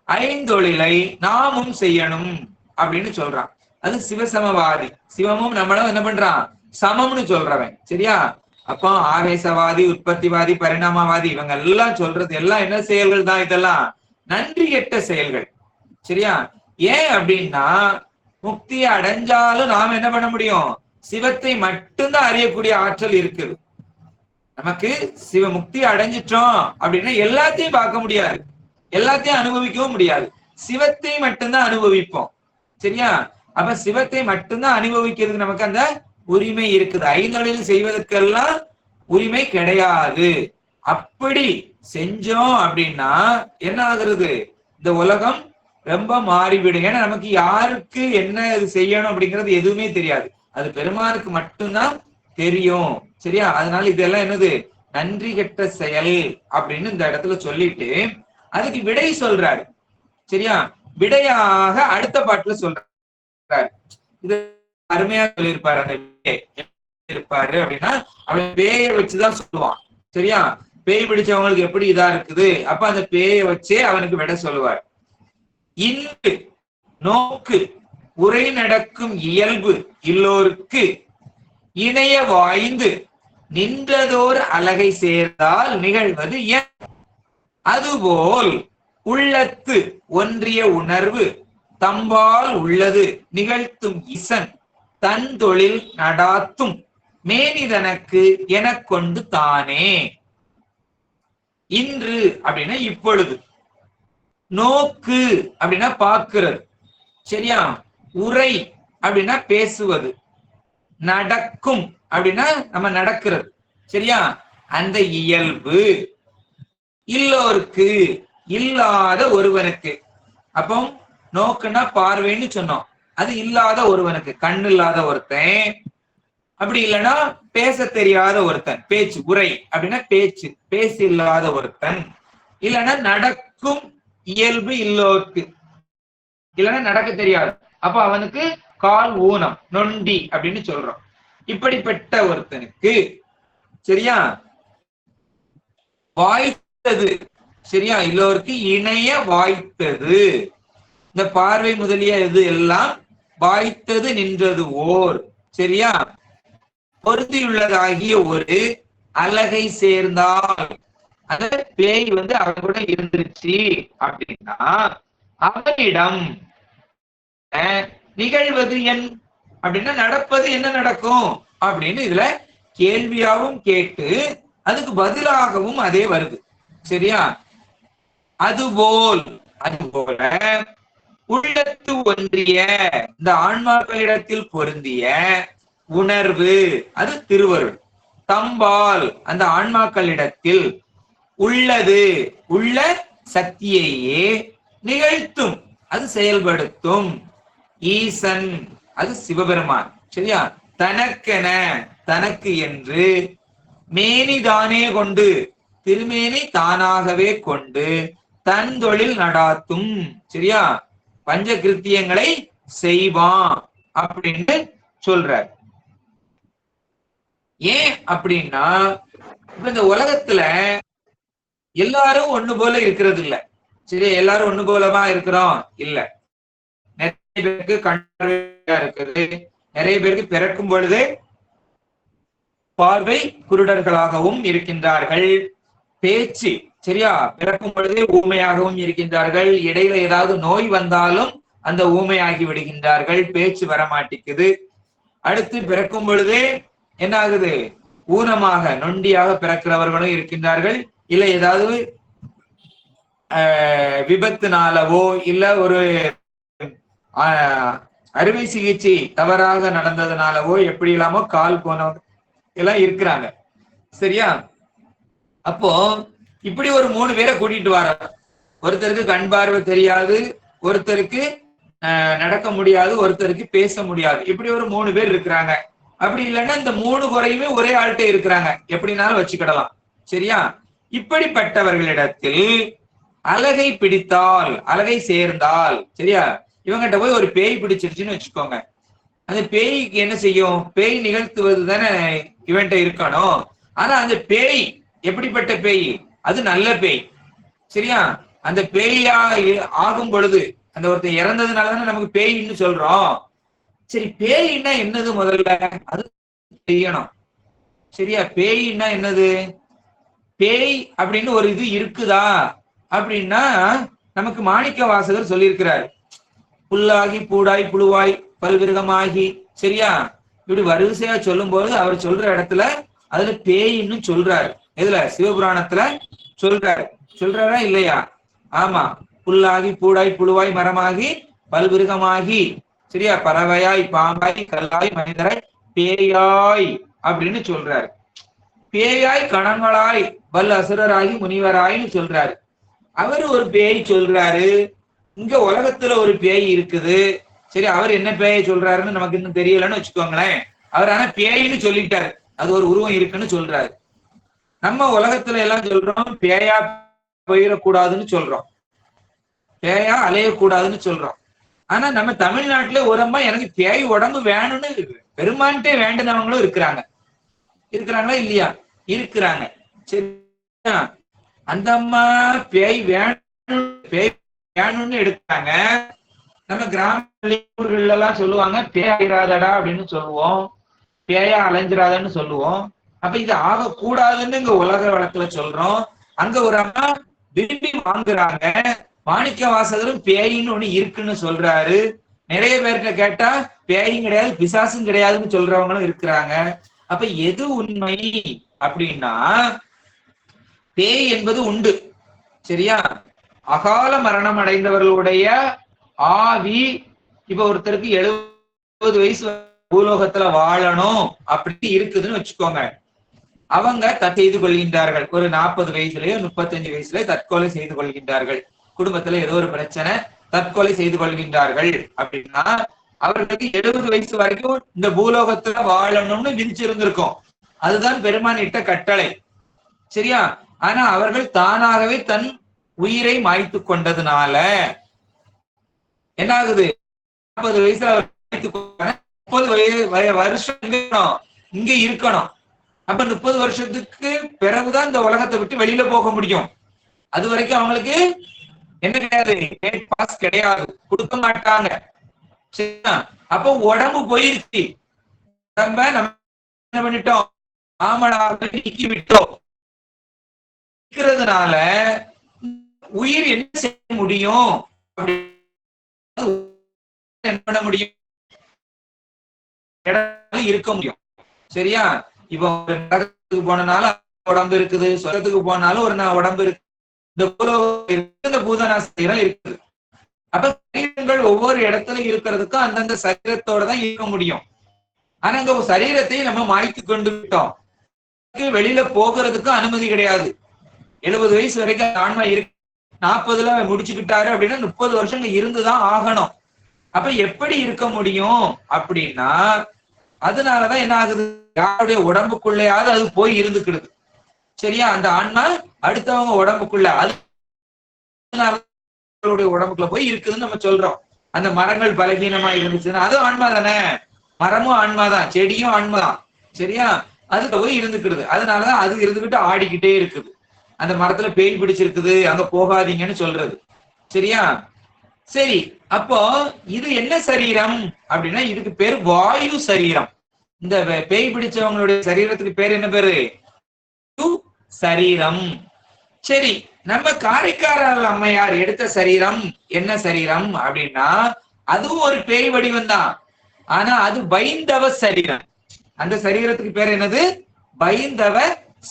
ஐந்தொழிலை நாமும் செய்யணும் அப்படின்னு சொல்றான். அது சிவசமவாதி. சிவமும் நம்மளும் என்ன பண்றான், சமம்னு சொல்றவன். சரியா? அப்போ ஆவேசவாதி, உற்பத்திவாதி, பரிணாமவாதி இவங்க எல்லாம் சொல்றது எல்லாம் என்ன செயல்கள் தான், இதெல்லாம் நன்றி கெட்ட செயல்கள். சரியா? ஏன் அப்படின்னா முக்தியை அடைஞ்சாலும் நாம என்ன பண்ண முடியும், சிவத்தை மட்டும்தான் அறியக்கூடிய ஆற்றல் இருக்குது நமக்கு. சிவ முக்தி அடைஞ்சிட்டோம் அப்படின்னா எல்லாத்தையும் பார்க்க முடியாது, எல்லாத்தையும் அனுபவிக்கவும் முடியாது. சிவத்தை மட்டும்தான் அனுபவிப்போம். சரியா? அப்ப சிவத்தை மட்டும்தான் அனுபவிக்கிறதுக்கு நமக்கு அந்த உரிமை இருக்குது. ஐந்தொழில் செய்வதற்கெல்லாம் உரிமை கிடையாது. அப்படி செஞ்சோம் அப்படின்னா என்ன ஆகுறது, இந்த உலகம் ரொம்ப மாறிவிடும். ஏன்னா நமக்கு யாருக்கு என்ன இது செய்யணும் அப்படிங்கிறது எதுவுமே தெரியாது, அது பெருமானுக்கு மட்டும்தான் தெரியும். சரியா? அதனால இதெல்லாம் என்னது, நன்றி கெட்ட செயல் அப்படின்னு இந்த இடத்துல சொல்லிட்டு அதுக்கு விடை சொல்றாரு. சரியா? விடையாக அடுத்த பாட்டுல சொல்றாரு. இது அருமையா சொல்லியிருப்பாரு. அந்த இருப்பாரு அப்படின்னா அவன் பேயை வச்சுதான் சொல்லுவான். சரியா? பேய் பிடிச்சவங்களுக்கு எப்படி இதா இருக்குது, அப்ப அந்த பேயை வச்சே அவனுக்கு விட சொல்லுவார். இன்று நோக்கு உரை நடக்கும் இயல்பு இல்லோருக்கு இணைய வாய்ந்து நின்றதோர் அழகை சேர்ந்தால் நிகழ்வது ஏன், அதுபோல் உள்ளத்து ஒன்றிய உணர்வு தம்பால் உள்ளது நிகழ்த்தும் இசன் தன் தொழில் நடாத்தும் மேனிதனக்கு என கொண்டு தானே. இன்று அப்படின்னா இப்பொழுது, நோக்கு அப்படின்னா பார்க்கிறது. சரியா? உரை அப்படின்னா பேசுவது, நடக்கும் அப்படின்னா நம்ம நடக்கிறது. சரியா? அந்த இயல்பு இல்லோருக்கு இல்லாத ஒருவனுக்கு. அப்போ நோக்குன்னா பார்வைன்னு சொன்னோம், அது இல்லாத ஒருவனுக்கு, கண்ணு இல்லாத ஒருத்தன், அப்படி இல்லைன்னா பேச தெரியாத ஒருத்தன், பேச்சு உரை அப்படின்னா பேச்சு பேச இல்லாத ஒருத்தன், இல்லைன்னா நடக்கும் இயல்பு இல்லோருக்கு, இல்லைன்னா நடக்க தெரியாது, அப்ப அவனுக்கு கால் ஊனம் நொண்டி அப்படின்னு சொல்றோம். இப்படிப்பட்ட ஒருத்தனுக்கு சரியா வாய்த்தது. சரியா? இல்லோருக்கு இணைய வாய்த்தது, இந்த பார்வை முதலிய இது எல்லாம் வாய்த்தது நின்றது ஓர். சரியா? பொருந்தியுள்ளதாகிய ஒரு அலகை சேர்ந்தால், அந்த பேய் அவன் கூட இருந்துருச்சு அப்படின்னா அவனிடம் நிகழ்வது என் அப்படின்னா நடப்பது என்ன நடக்கும் அப்படின்னு இதுல கேள்வியாவும் கேட்டு அதுக்கு பதிலாகவும் அதே வருது. சரியா? அதுபோல உள்ளத்து ஒன்றிய இந்த ஆன்மாக்களிடத்தில் பொருந்திய உணர்வு, அது திருவருள், தம்பால் அந்த ஆன்மாக்களிடத்தில் உள்ளது உள்ள சக்தியையே நிகழ்த்தும், அது செயல்படுத்தும் ஈசன், அது சிவபெருமான். சரியா? தனக்கென தனக்கு என்று மேனிதானே கொண்டு, திருமேனி தானாகவே கொண்டு தன் தொழில் நடாத்தும். சரியா? பஞ்ச கிருத்தியங்களை செய்வான் அப்படின்னு சொல்றார். ஏன் அப்படின்னா இப்ப இந்த உலகத்துல எல்லாரும் ஒண்ணு போல இருக்கிறது இல்ல. சரி, எல்லாரும் ஒண்ணு போலவா இருக்கிறோம்? இல்ல. நிறைய பேருக்கு கண்ணா இருக்குது, நிறைய பேருக்கு பிறக்கும் பொழுது பார்வை குருடர்களாகவும் இருக்கின்றார்கள். பேச்சு, சரியா, பிறக்கும் பொழுதே ஊமையாகவும் இருக்கின்றார்கள். இடையில ஏதாவது நோய் வந்தாலும் அந்த ஊமையாகி விடுகின்றார்கள், பேச்சு வரமாட்டிக்குது. அடுத்து பிறக்கும் பொழுதே என்ன ஆகுது? ஊனமாக நொண்டியாக பிறக்கிறவர்களும் இருக்கின்றார்கள். இல்ல ஏதாவது விபத்துனாலவோ இல்ல ஒரு அறுவை சிகிச்சை தவறாக நடந்ததுனாலவோ எப்படி இல்லாமோ கால் போனவங்க எல்லாம் இருக்கிறாங்க. சரியா? அப்போ இப்படி ஒரு 3 பேரை கூட்டிட்டு வர, ஒருத்தருக்கு கண் பார்வை தெரியாது, ஒருத்தருக்கு நடக்க முடியாது, ஒருத்தருக்கு பேச முடியாது. இப்படி ஒரு 3 பேர் இருக்கிறாங்க. அப்படி இல்லைன்னா இந்த 3 குறையுமே ஒரே ஆள்கிட்ட இருக்கிறாங்க, எப்படினாலும் வச்சுக்கிடலாம். சரியா? இப்படிப்பட்டவர்களிடத்தில் அலகை பிடித்தால், அலகை சேர்ந்தால், சரியா, இவங்கிட்ட போய் ஒரு பேய் பிடிச்சிருச்சுன்னு வச்சுக்கோங்க. அந்த பேய்க்கு என்ன செய்யும்? பேய் நிகழ்த்துவது தானே இவன்ட்ட இருக்கணும். ஆனா அந்த பேய் எப்படிப்பட்ட பேய்? அது நல்ல பேய். சரியா? அந்த பேயா ஆகும் பொழுது, அந்த ஒருத்தர் இறந்ததுனால தானே நமக்கு பேயின்னு சொல்றோம். சரி, பேயின்னா என்னது? முதல்ல அது தெரியணும். சரியா? பேயின்னா என்னது? பேய் அப்படின்னு ஒரு இது இருக்குதா அப்படின்னா நமக்கு மாணிக்க வாசகர் சொல்லியிருக்கிறார். புல்லாகி பூடாய் புழுவாய் பல்விருகமாகி, சரியா, இப்படி வரிசையா சொல்லும் போது அவர் சொல்ற இடத்துல அதுல பேயின்னு சொல்றாரு. எதுல? சிவபுராணத்துல சொல்றாரு. சொல்றாரா இல்லையா? ஆமா. புல்லாகி பூடாய் புழுவாய் மரமாகி பல்விருகமாகி, சரியா, பறவையாய் பாம்பாய் கல்லாய் மனிதராய் பேயாய் அப்படின்னு சொல்றாரு. பேயாய் கணங்களாய் வல் அசுரராகி முனிவராயின்னு சொல்றாரு. அவரு ஒரு பேய் சொல்றாரு. இங்க உலகத்துல ஒரு பேய் இருக்குது. சரி, அவர் என்ன பேயை சொல்றாருன்னு நமக்கு இன்னும் தெரியலன்னு வச்சுக்கோங்களேன். அவர் ஆனா பேயின்னு சொல்லிட்டாரு, அது ஒரு உருவம் இருக்குன்னு சொல்றாரு. நம்ம உலகத்துல எல்லாம் சொல்றோம் பேயா போயிடக்கூடாதுன்னு சொல்றோம், பேயா அலையக்கூடாதுன்னு சொல்றோம். ஆனா நம்ம தமிழ்நாட்டுல ஒரு அம்மா எனக்கு பேய் உடம்பு வேணும்னு பெருமான்ட்டே வேண்டினவங்களும் இருக்கிறாங்க. இருக்கிறாங்களா இல்லையா? இருக்கிறாங்க. சரியா? அந்த அம்மா பேய் வேணும்னு எடுத்தாங்க. நம்ம கிராம ஊர்கள்ல எல்லாம் சொல்லுவாங்க பேயாயிராதடா அப்படின்னு சொல்லுவோம், பேயா அலைஞ்சிராதன்னு சொல்லுவோம். அப்ப இது ஆகக்கூடாதுன்னு இங்க உலக வழக்குல சொல்றோம். அங்க ஒரு அம்மா விரும்பி வாங்குறாங்க. மாணிக்க வாசகரும் பேயின்னு ஒண்ணு இருக்குன்னு சொல்றாரு. நிறைய பேர்கிட்ட கேட்டா பேயும் கிடையாது பிசாசும் கிடையாதுன்னு சொல்றவங்களும் இருக்கிறாங்க. அப்ப எது உண்மை அப்படின்னா பேய் என்பது உண்டு. சரியா? அகால மரணம் அடைந்தவர்களுடைய ஆவி, இப்ப ஒருத்தருக்கு 70 வயசு பூலோகத்துல வாழணும் அப்படி இருக்குதுன்னு வச்சுக்கோங்க. அவங்க செய்து கொள்கின்றார்கள். ஒரு 40 வயசுலயோ 35 வயசுலயோ தற்கொலை செய்து கொள்கின்றார்கள். குடும்பத்துல ஏதோ ஒரு பிரச்சனை, தற்கொலை செய்து கொள்கின்றார்கள் அப்படின்னா அவர்களுக்கு 70 வயசு வரைக்கும் இந்த பூலோகத்துல வாழணும்னு விதிச்சிருந்திருக்கும். அதுதான் பெருமான் இட்ட கட்டளை. சரியா? ஆனா அவர்கள் தானாகவே தன் உயிரை மாய்த்து கொண்டதுனால என்ன ஆகுது? 40 வயசுல 30 வருஷம் இங்க இருக்கணும். அப்ப 30 வருஷத்துக்கு பிறகுதான் இந்த உலகத்தை விட்டு வெளியில போக முடியும். அது வரைக்கும் அவங்களுக்கு என்ன கிடையாது? பாஸ் கிடையாது, கொடுக்க மாட்டாங்க. அப்போ உடம்பு போயிருச்சு. உடம்ப நம்ம என்ன பண்ணிட்டோம், ஆமலாக நீக்கி விட்டோம். இருக்கிறதுனால உயிர் என்ன செய்ய முடியும், என்ன பண்ண முடியும், இருக்க முடியும். சரியா? இப்போ ஒரு நரகத்துக்கு போனாலும் உடம்பு இருக்குது, சொர்க்கத்துக்கு போனாலும் ஒரு உடம்பு இருக்கு, இந்த பூதநாசம் இருக்குது. அப்ப சரீரங்கள் ஒவ்வொரு இடத்துல இருக்கிறதுக்கும் அந்தந்த சரீரத்தோட தான் இருக்க முடியும். ஆனா இந்த சரீரத்தை நம்ம மாய்த்து கொண்டு விட்டோம். வெளியில போகிறதுக்கு அனுமதி கிடையாது. 70 வயசு வரைக்கும் ஆன்மா இருக்கு, 40ல முடிச்சுக்கிட்டாரு அப்படின்னா 30 வருஷங்கள் இருந்துதான் ஆகணும். அப்ப எப்படி இருக்க முடியும் அப்படின்னா, அதனாலதான் என்ன ஆகுது, யாருடைய உடம்புக்குள்ளேயாவது அது போய் இருந்துக்கிடுது. சரியா? அந்த ஆன்மா அடுத்தவங்க உடம்புக்குள்ள, அதனால உடம்புக்குள்ள போய் இருக்குதுன்னு நம்ம சொல்றோம். அந்த மரங்கள் பலகீனமா இருந்துச்சுன்னா அது ஆன்மா தானே, மரமும் ஆன்மாதான், செடியும் ஆன்மாதான். சரியா? அதுக்கு போய் இருந்துக்கிடுது. அதனாலதான் அது இருந்துகிட்டு ஆடிக்கிட்டே இருக்குது. அந்த மரத்துல பேய் பிடிச்சிருக்குது, அங்க போகாதீங்கன்னு சொல்றது. சரியா? சரி, அப்போ இது என்ன சரீரம் அப்படின்னா, இதுக்கு பேரு வாயு சரீரம். இந்த பேய் பிடிச்சவங்களுடைய சரீரத்துக்கு பேர் என்ன பேரு, சரீரம். சரி, நம்ம காரைக்கால் அம்மையார் எடுத்த சரீரம் என்ன சரீரம் அப்படின்னா, அதுவும் ஒரு பேய் வடிவம் தான். ஆனா அது பைந்தவ சரீரம். அந்த சரீரத்துக்கு பேர் என்னது, பைந்தவ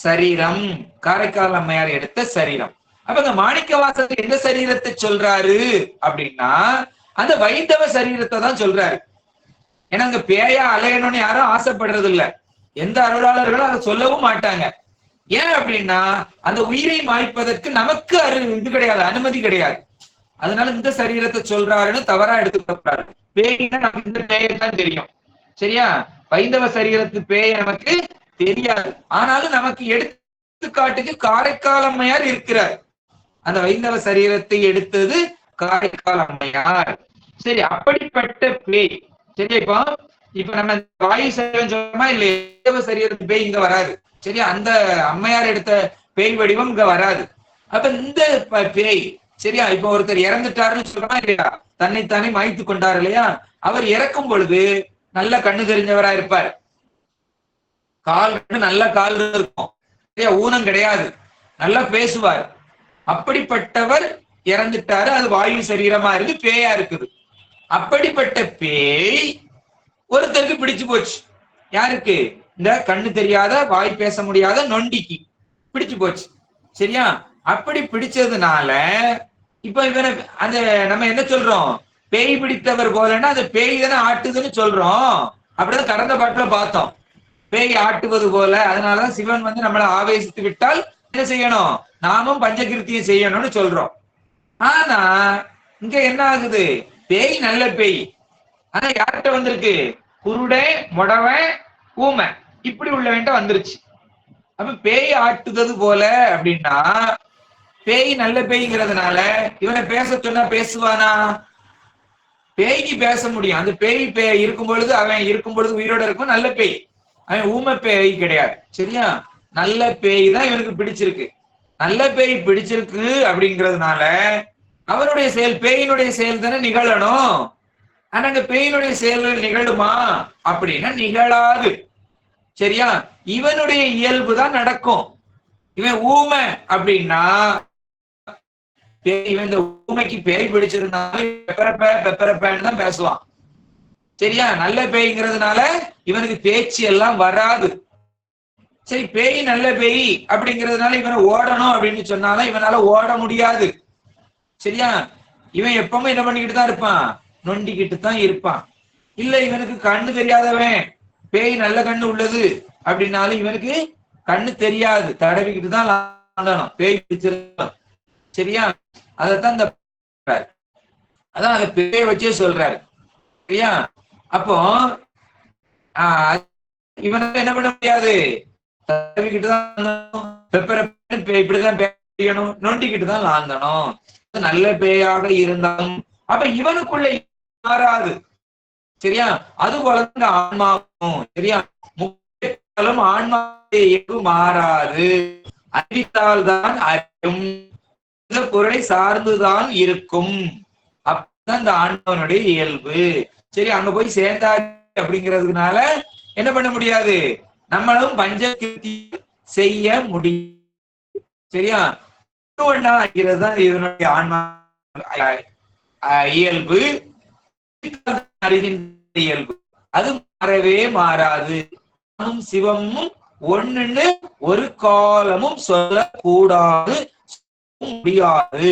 சரீரம். காரைக்கால் அம்மையார் எடுத்த சரீரம். அப்ப இந்த மாணிக்கவாசகர் எந்த சரீரத்தை சொல்றாரு அப்படின்னா, அந்த வைந்தவ சரீரத்தை தான் சொல்றாரு. ஏன்னா அங்க பேயா அலையணும்னு யாரும் ஆசைப்படுறது இல்ல, எந்த அருளாளர்களும் அதை சொல்லவும் மாட்டாங்க. ஏன் அப்படின்னா, அந்த உயிரை மாய்ப்பதற்கு நமக்கு இது கிடையாது, அனுமதி கிடையாது. அதனால இந்த சரீரத்தை சொல்றாருன்னு தவறா எடுத்துக்கிறாரு. பேய்னா நமக்கு இந்த பேயத்தான் தெரியும். சரியா? வைந்தவ சரீரத்து பேய நமக்கு தெரியாது. ஆனாலும் நமக்கு எடுத்துக்காட்டுக்கு காரைக்கால் அம்மையார் இருக்கிறார். அந்த வைந்தவ சரீரத்தை எடுத்தது காரைக்கால் அம்மையார். சரி, அப்படிப்பட்ட பேய். சரியா? இப்ப நம்ம வாயு சரீரம் சொல்றோமா இல்லையா, வைந்தவ சரீரத்து பேய் இங்க வராது. சரியா? அந்த அம்மையார் எடுத்த பேய் வடிவம் இங்க வராது. அப்ப இந்த பேய், சரியா, இப்ப ஒருத்தர் இறந்துட்டாருன்னு சொல்றோமா இல்லையா, தன்னைத்தானே மாய்த்து கொண்டார் இல்லையா, அவர் இறக்கும் பொழுது நல்ல கண்ணு தெரிஞ்சவரா இருப்பார், கால் நல்ல கால் இருக்கும், சரியா, ஊனம் கிடையாது, நல்லா பேசுவார். அப்படிப்பட்டவர் இறந்துட்டாரு, அது வாயு சரீரமா இருக்கு, பேயா இருக்குது. அப்படிப்பட்ட பேய் ஒருத்தருக்கு பிடிச்சு போச்சு. யாருக்கு? இந்த கண்ணு தெரியாத வாய் பேச முடியாத நொண்டிக்கு பிடிச்சு போச்சு. சரியா? அப்படி பிடிச்சதுனால இப்ப இவனை அந்த நம்ம என்ன சொல்றோம், பேய் பிடித்தவர் போலன்னா அந்த பேய் தானே ஆட்டுதுன்னு சொல்றோம். அப்படிதான் கடந்த பாட்டுல பார்த்தோம், பேய் ஆட்டுவது போல. அதனாலதான் சிவன் வந்து நம்மளை ஆவேசித்து விட்டால் என்ன செய்யணும், நாமும் பஞ்சகிருத்தியம் செய்யணும்னு சொல்றோம். ஆனா இங்க என்ன ஆகுது, பேய் நல்ல பேய். ஆனா யார்கிட்ட வந்திருக்கு, குருடை, மொடவன், ஊமை, இப்படி உள்ளவன்ட்ட வந்துருச்சு. அப்ப பேய் ஆட்டுவது போல அப்படின்னா, பேய் நல்ல பேய்ங்கிறதுனால இவனை பேச சொன்னா பேசுவானா? பேய்க்கு பேச முடியும். அந்த பேய் இருக்கும் பொழுது, அவன் இருக்கும் பொழுது உயிரோட இருக்கும், நல்ல பேய். அவன் ஊமை பேய் கிடையாது. சரியா? நல்ல பேய் தான் இவனுக்கு பிடிச்சிருக்கு. நல்ல பேய் பிடிச்சிருக்கு அப்படிங்கிறதுனால அவனுடைய செயல், பேயினுடைய செயல் தானே நிகழணும். ஆனா அந்த பேயினுடைய செயல்கள் நிகழுமா அப்படின்னா நிகழாது. சரியா? இவனுடைய இயல்பு தான் நடக்கும். இவன் ஊமை அப்படின்னா, இவன் இந்த ஊமைக்கு பேய் பிடிச்சிருந்தாலும் பெப்பரப்பேன்னு தான் பேசுவான். சரியா? நல்ல பேய்ங்கிறதுனால இவனுக்கு பேச்சு எல்லாம் வராது. சரி, பேய் நல்ல பேய் அப்படிங்கிறதுனால இவனை ஓடணும் அப்படின்னு சொன்னாலும் இவனால ஓட முடியாது. சரியா? இவன் எப்பவுமே என்ன பண்ணிக்கிட்டு தான் இருப்பான், நொண்டிக்கிட்டு தான் இருப்பான். இல்ல இவனுக்கு கண்ணு தெரியாதவன், பேய் நல்ல கண்ணு உள்ளது அப்படின்னாலும் இவனுக்கு கண்ணு தெரியாது, தடவிக்கிட்டு தான் லாந்தணும், பேய் பிடிச்சிருக்கான். சரியா? அதத்தான் இந்த அதான் அந்த பேயை வச்சே சொல்றாரு. சரியா? அப்போ இவனுக்கு என்ன பண்ண முடியாது, தடவிக்கிட்டு தான் இப்படிதான் பேயணும், நொண்டிக்கிட்டு தான் லாந்தணும். நல்ல பேயாக இருந்தாலும் அப்ப இவனுக்குள்ள மாறாது. சரியா? அது போல ஆன்மாவும். சரியா? முக்கியம் ஆன்மா மாறாது, அறிவித்தால் தான் அறியும், பொருளை சார்ந்துதான் இருக்கும். அப்பதான் இந்த ஆன்மாவனுடைய இயல்பு. சரி, அங்க போய் சேர்ந்தாரு அப்படிங்கிறதுனால என்ன பண்ண முடியாது, நம்மளும் பஞ்சகிருத்தி செய்ய முடியும். சரியா? ஒண்ணா ஆகிறது தான் இதனுடைய ஆன்மா இயல்பு, அறிகின்ற இயல்பு. அது மாறவே மாறாது. சிவமும் ஒண்ணுன்னு ஒரு காலமும் சொல்லக்கூடாது, முடியாது.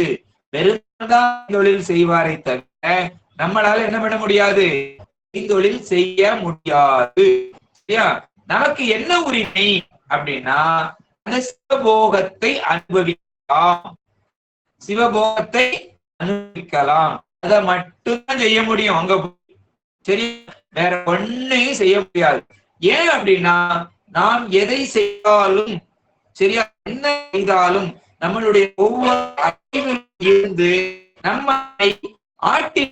பெரும்தான் தொழில் செய்வாரை தவிர நம்மளால என்ன பண்ண முடியாது, தொழில் செய்ய முடியாது. சரியா? நமக்கு என்ன உரிமை அப்படின்னா, அந்த சிவபோகத்தை அனுபவிக்கலாம், சிவபோகத்தை அனுபவிக்கலாம். அதை மட்டும்தான் செய்ய முடியும் அங்க. சரி, வேற ஒன்னையும் செய்ய முடியாது. ஏன் அப்படின்னா, நாம் எதை செய்தாலும் சரியா, என்ன செய்தாலும் நம்மளுடைய ஒவ்வொரு அறிவிலும் இருந்து நம்மை ஆட்டி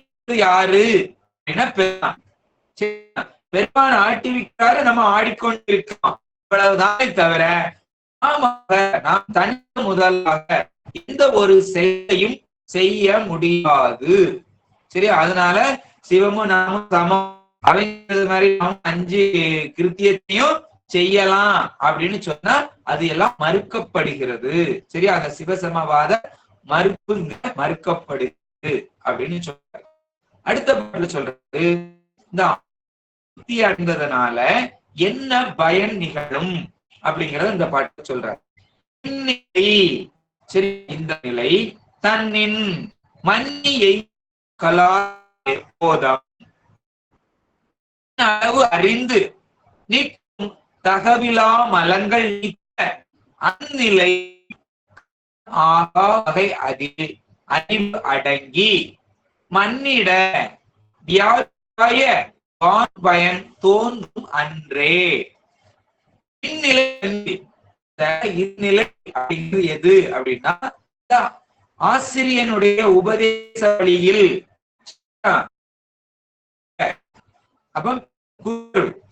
யாரு அப்படின்னா பெருமான். பெருமான் ஆட்டி வைக்கிறாரு, நம்ம ஆடிக்கொண்டிருக்கோம். அவ்வளவுதானே தவிர நாம் தனி முதலாக எந்த ஒரு செயலையும் செய்ய முடியாது. சரியா? அதனால சிவமும் நாமும் சமம், அவங்க மாதிரி 5 கிருத்தியத்தையும் செய்யலாம் அப்படின்னு சொன்னா அது எல்லாம் மறுக்கப்படுகிறது. சரியா? அந்த சிவசமவாத மறுக்கப்படுகிறது அப்படின்னு சொல்றாரு. அடுத்த பாட்டுல சொல்றது, இந்த முக்தி அடைந்ததனால என்ன பயன் நிகழும் அப்படிங்கறத இந்த பாட்டு சொல்றாரு. சரி, இந்த நிலை தன்னின் மன்னியை கலாபோதம் அளவு அறிந்து நிற்கும் தகவிலா மலங்கள் நீக்க அந்நிலை ஆகா வகை அதில் அறிவு அடங்கி மன்னிட வியாய பயன் தோன்றும் அன்றே. இந்நிலை அப்படிங்கிறது எது அப்படின்னா, ஆசிரியனுடைய உபதேச வழியில் அப்ப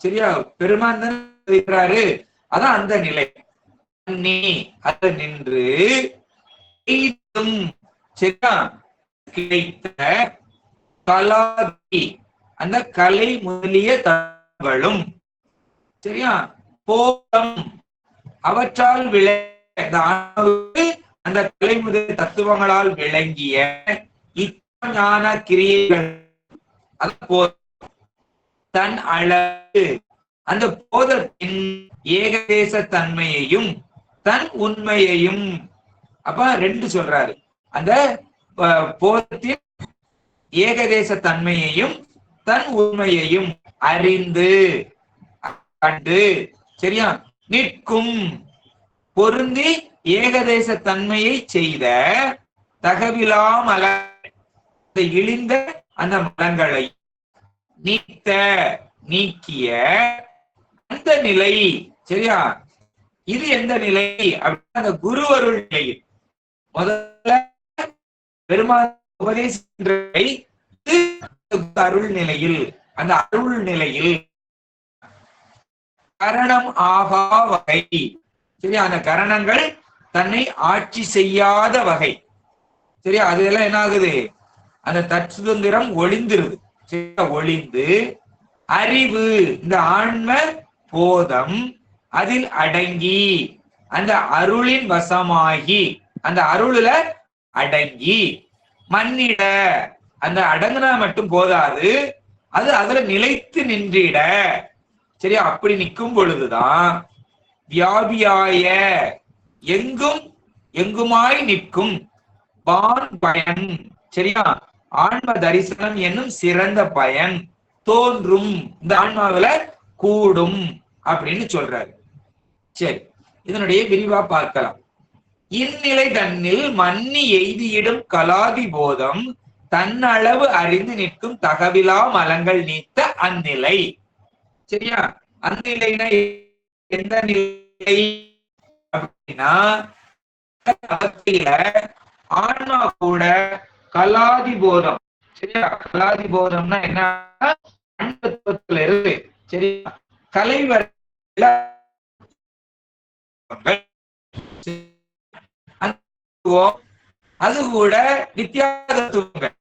சரியா பெருமான் தான் இருக்கிறாரு. அதான் அந்த நிலை. நீ அத நின்று சரியா கிடைத்த கலாதி, அந்த கலை முதலிய தகவலும் சரியா போதம் அவற்றால் அந்த கலை முதலிய தத்துவங்களால் விளங்கிய ஞான கிரியைகள் தன் அளவு அந்த போதத்தின் ஏகதேச தன்மையையும் தன் உண்மையையும், அப்ப 2 சொல்றாரு. அந்த போதத்தின் ஏகதேச தன்மையையும் தன் உண்மையையும் அறிந்து கண்டு சரியா நிற்கும் பொருந்தி ஏகதேச தன்மையை செய்த தகவிலா மல இழிந்த அந்த மலங்களை நீக்கிய அந்த நிலை. சரியா? இது எந்த நிலை அப்படின்னா, அந்த குரு அருள் நிலையில் முதல்ல பெருமாள் உபதேச அருள் நிலையில், அந்த அருள் நிலையில் கரணம் ஆகா வகை. சரியா? அந்த கரணங்கள் தன்னை ஆட்சி செய்யாத வகை. சரியா? அதெல்லாம் என்ன ஆகுது, அந்த தற்சுதந்திரம் ஒளிந்துருது. ஒளிந்து அறிவு, இந்த ஆன்ம போதம் அதில் அடங்கி அந்த அருளின் வசமாகி, அந்த அருளுல அடங்கி மன்னிட, அந்த அடங்குனா மட்டும் போதாது, அது அதுல நிலைத்து நின்றிட. சரியா? அப்படி நிற்கும் பொழுதுதான் வியாபியாய எங்கும் எங்குமாய் நிற்கும் பயன். சரியா? ஆன்ம தரிசனம் என்னும் சிறந்த பயன் தோன்றும், இந்த ஆன்மாவில கூடும் அப்படின்னு சொல்றாரு. சரி, இதனுடைய விரிவா பார்க்கலாம். இந்நிலை தன்னில் மன்னி எய்தியிடும் கலாதி போதம் தன்னளவு அறிந்து நிற்கும் தகவிலா மலங்கள் நீத்த அந்நிலை. சரியா? அந்நிலைனா எந்த நிலை அப்படின்னா, ஆன்மா கூட கலாதி போதம். சரியா? கலாதி போதம்னா என்ன, இருந்து சரியா கலை அது கூட வித்தியாசத்துவங்கள்.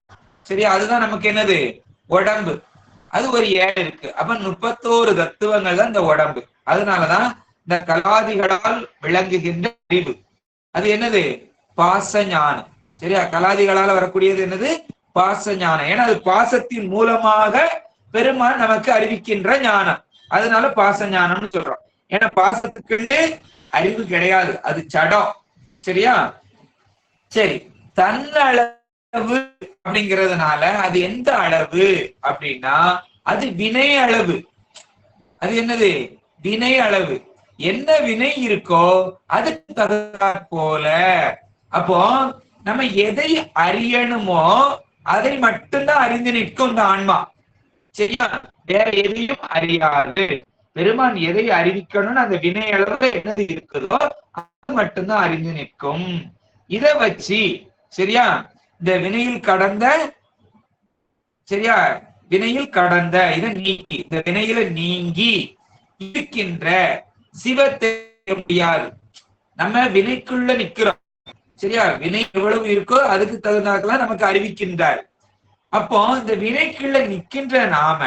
சரியா? அதுதான் நமக்கு என்னது, உடம்பு. அது ஒரு 7 இருக்கு. அப்ப 31 தத்துவங்கள் தான் இந்த உடம்பு. அதனாலதான் இந்த கலாதிகளால் விளங்குகின்ற அறிவு அது என்னது? பாச ஞானம். சரியா? கலாதிகளால் வரக்கூடியது என்னது? பாச ஞானம். ஏன்னா அது பாசத்தின் மூலமாக பெருமான் நமக்கு அறிவிக்கின்ற ஞானம். அதனால பாச ஞானம்னு சொல்றோம். ஏன்னா பாசத்துக்கு அறிவு கிடையாது, அது சடம். சரியா? சரி, தன்னளவு அப்படிங்கிறதுனால அது எந்த அளவு அப்படின்னா அது வினை அளவு. அது என்னது? வினை அளவு. என்ன வினை இருக்கோ அதுக்கு தகுந்தா போல. அப்போ நம்ம எதை அறியணுமோ அதை மட்டும்தான் அறிந்து நிற்கும் இந்த ஆன்மா. சரியா? வேற எதையும் அறியாது. பெருமான் எதை அறிவிக்கணும்னு அந்த வினை அளவு என்னது இருக்குதோ அது மட்டும்தான் அறிந்து நிற்கும். இதை வச்சு சரியா இந்த வினையில் கடந்த சரியா வினையில் கடந்த இதை நீங்கி இந்த வினையில நீங்கி இருக்கின்ற சிவத்தை முடியாது. நம்ம வினைக்குள்ள நிக்கிறோம். சரியா? வினை எவ்வளவு இருக்கோ அதுக்கு தகுந்தாக்கெல்லாம் நமக்கு அறிவிக்கின்றார். அப்போ இந்த வினைக்குள்ள நிற்கின்ற நாம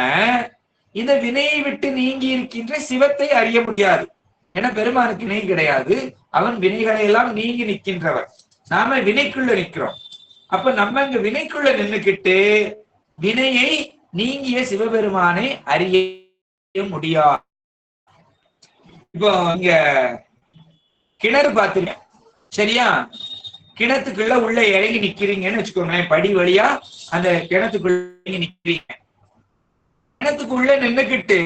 இந்த வினையை விட்டு நீங்கி இருக்கின்ற சிவத்தை அறிய முடியாது. ஏன்னா பெருமானுக்கு வினை கிடையாது, அவன் வினைகளை எல்லாம் நீங்கி நிற்கின்றவர். நாம வினைக்குள்ள நிற்கிறோம். அப்ப நம்ம இங்க வினைக்குள்ள நின்றுக்கிட்டு வினையை நீங்கிய சிவபெருமானை அறிய முடியாது. இப்போ இங்க கிணறு பாத்துங்க. சரியா? கிணத்துக்குள்ள உள்ள இறங்கி நிக்கிறீங்கன்னு வச்சுக்கோங்களேன். படி வழியா அந்த கிணத்துக்குள்ள நிக்கிறீங்க. கிணத்துக்குள்ள நின்னுக்கிட்டு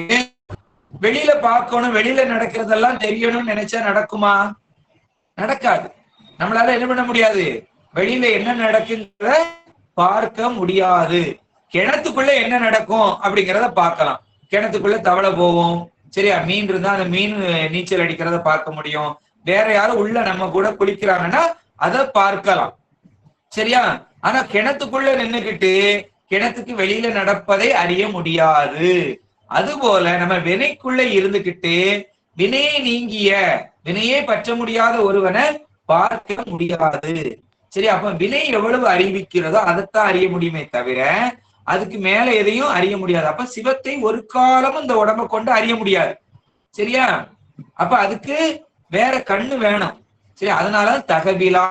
வெளியில பார்க்கணும், வெளியில நடக்கிறதெல்லாம் தெரியணும்னு நினைச்சா நடக்குமா? நடக்காது. நம்மளால என்ன பண்ண முடியாது? வெளியில என்ன நடக்குங்கிறத பார்க்க முடியாது. கிணத்துக்குள்ள என்ன நடக்கும் அப்படிங்கிறத பார்க்கலாம். கிணத்துக்குள்ள தவளை போவோம். சரியா? மீன் இருந்தா அந்த மீன் நீச்சல் அடிக்கிறத பார்க்க முடியும். வேற யாரும் உள்ள நம்ம கூட குளிக்கிறாங்கன்னா அதை பார்க்கலாம். சரியா? ஆனா கிணத்துக்குள்ள நின்னுக்கிட்டு கிணத்துக்கு வெளியில நடப்பதை அறிய முடியாது. அதுபோல நம்ம வினைக்குள்ள இருந்துகிட்டு வினையை நீங்கிய வினையே பற்ற முடியாத ஒருவனை பார்க்க முடியாது. சரி, அப்ப வினை எவ்வளவு அறிவிக்கிறதோ அதைத்தான் அறிய முடியுமே தவிர அதுக்கு மேல எதையும் அறிய முடியாது. அப்ப சிவத்தை ஒரு காலமும் இந்த உடம்பை கொண்டு அறிய முடியாது. சரியா? அப்ப அதுக்கு வேற கண்ணு வேணும். சரி, அதனால தகவிலா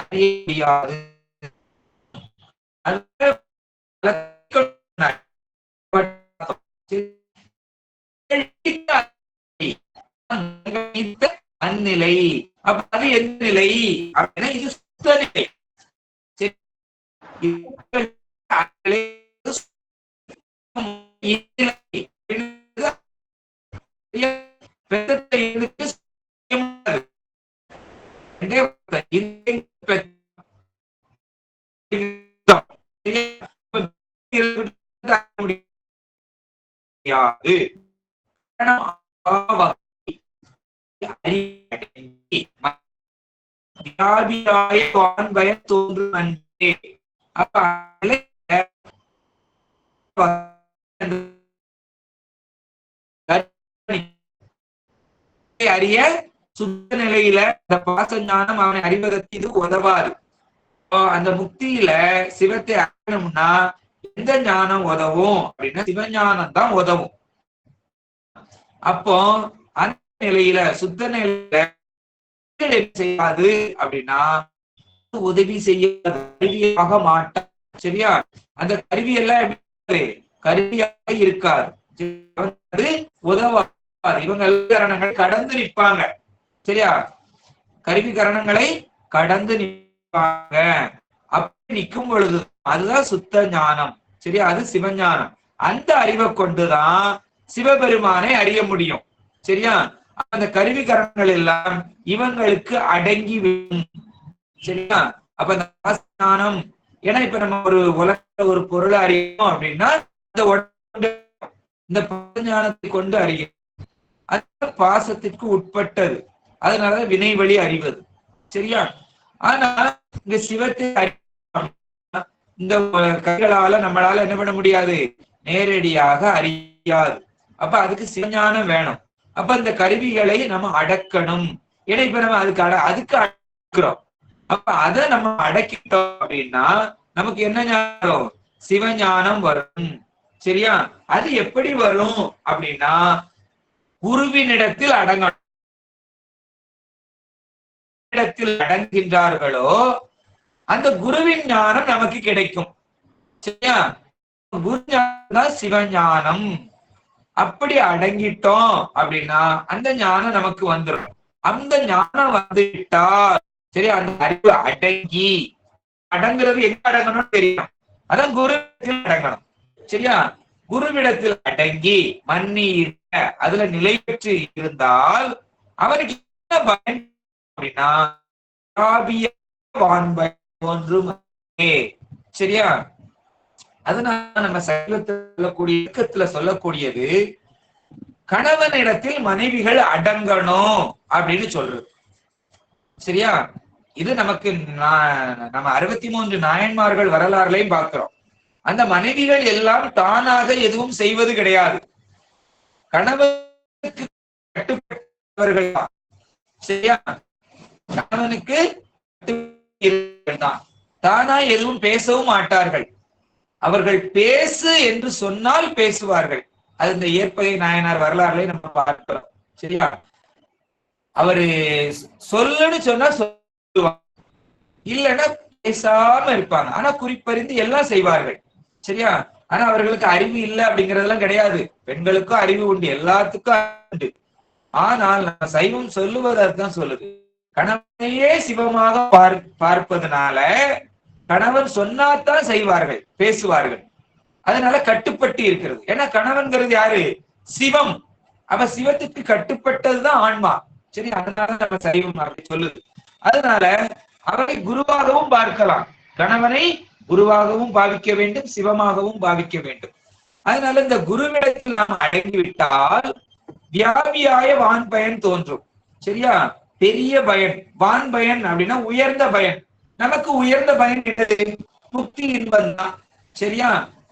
அறிய முடியாது. அந்நிலை. அப்ப அது எந்த நிலை அப்படின்னா இது சுத்த நிலை. பயம் தோன்றும் அன்பே. அப்ப அறிய சுத்த நிலையில இந்த பாச ஞானம் அவனை அறிவதற்கு இது உதவாது. அந்த முக்தியில சிவத்தை அறியணும்னா எந்த ஞானம் உதவும் அப்படின்னா சிவஞானம் தான் உதவும். அப்போ அந்த நிலையில சுத்த நிலையில செய்யாது அப்படின்னா உதவி செய்யாத கருவியாக மாட்டார். சரியா? அந்த கருவி எல்லாம் கருவியாக இருக்காது, உதவாது. இவங்க கரணங்களை கடந்து நிற்பாங்க. சரியா? கருவி கரணங்களை கடந்து நிற்பாங்க. அப்படி நிற்கும் பொழுது அதுதான் சுத்த ஞானம். சரியா? அது சிவஞானம். அந்த அறிவை கொண்டுதான் சிவபெருமானை அறிய முடியும். சரியா? அந்த கருவி கரணங்கள் எல்லாம் இவங்களுக்கு அடங்கி விடும். சரியா? அப்ப இந்த ஞானம், ஏன்னா இப்ப நம்ம ஒரு உலக ஒரு பொருளை அறியணும் அப்படின்னா இந்த ஞானத்தை கொண்டு அறியும். அது பாசத்திற்கு உட்பட்டது. அதனால வினை வழி அறிவது. சரியா? ஆனா இந்த சிவத்தை இந்த கைகளால நம்மளால என்ன பண்ண முடியாது, நேரடியாக அறியாது. அப்ப அதுக்கு சிவஞானம் வேணும். அப்ப இந்த கருவிகளை நம்ம அடக்கணும். ஏன்னா இப்ப நம்ம அதுக்கு அடக்கிறோம். அப்ப அதை நம்ம அடக்கிட்டோம் அப்படின்னா நமக்கு என்ன ஞானம்? சிவஞானம் வரும். சரியா? அது எப்படி வரும் அப்படின்னா குருவினிடத்தில் அடங்குகின்றார்களோ அந்த குருவின் ஞானம் நமக்கு கிடைக்கும். சரியா? குரு ஞானம் தான் சிவஞானம். அப்படி அடங்கிட்டோம் அப்படின்னா அந்த ஞானம் நமக்கு வந்துடும். அந்த ஞானம் வந்துட்டா சரியா, அந்த அறிவு அடங்கி, அடங்குறது எங்க அடங்கணும்னு தெரியும், அதான் குருவிடத்தில் அடங்கணும். சரியா? குருவிடத்தில் அடங்கி மன்னி அதுல நிலை பெற்று இருந்தால் அவனுக்கு என்ன பயன் அப்படின்னா தோன்றும். சரியா? அதனால நம்ம சைவத்துல சொல்லக்கூடியது கணவனிடத்தில் மனைவிகள் அடங்கணும் அப்படின்னு சொல்றது. சரியா? இது நமக்கு நம்ம 63 நாயன்மார்கள் வரலாறுலையும் பார்க்கிறோம். அந்த மனைவிகள் எல்லாம் தானாக எதுவும் செய்வது கிடையாது, கணவனுக்கு கட்டுப்பட்டவர்கள் தான். சரியா? கணவனுக்கு தான், தானா எதுவும் பேசவும் மாட்டார்கள். அவர்கள் பேசு என்று சொன்னால் பேசுவார்கள். அது இந்த ஏற்பகை நாயனார் வரலாறுல நம்ம பார்க்கிறோம். சரியா? அவரு சொல்லுன்னு சொன்னா சொல்லுவாங்க, இல்லைன்னா பேசாம இருப்பாங்க. ஆனா குறிப்பறிந்து எல்லாம் செய்வார்கள். சரியா? ஆனா அவர்களுக்கு அறிவு இல்லை அப்படிங்கறதெல்லாம் கிடையாது. பெண்களுக்கும் அறிவு உண்டு, எல்லாத்துக்கும் உண்டு. ஆனால் நம்ம சைவம் சொல்லுவதான் சொல்லுது, கணவனையே சிவமாக பார்ப்பதனால கணவன் சொன்னாத்தான் செய்வார்கள், பேசுவார்கள். அதனால கட்டுப்பட்டு இருக்கிறது. ஏன்னா கணவன்கிறது யாரு? சிவம். அவ சிவத்துக்கு கட்டுப்பட்டதுதான் ஆன்மா. சரி, அதனால நம்ம சைவம் அப்படி சொல்லுது. அதனால அவரை குருவாகவும் பார்க்கலாம், கணவனை குருவாகவும் பாவிக்க வேண்டும், சிவமாகவும் பாவிக்க வேண்டும். அதனால இந்த குருவிடத்தில் நாம் அடங்கிவிட்டால் வியாபியாய வான் பயன் தோன்றும். சரியா? பெரிய பயன். வான் பயன் அப்படின்னா உயர்ந்த பயன். நமக்கு உயர்ந்த பயன் என்னது? முக்தி இன்பம் தான். சரியா?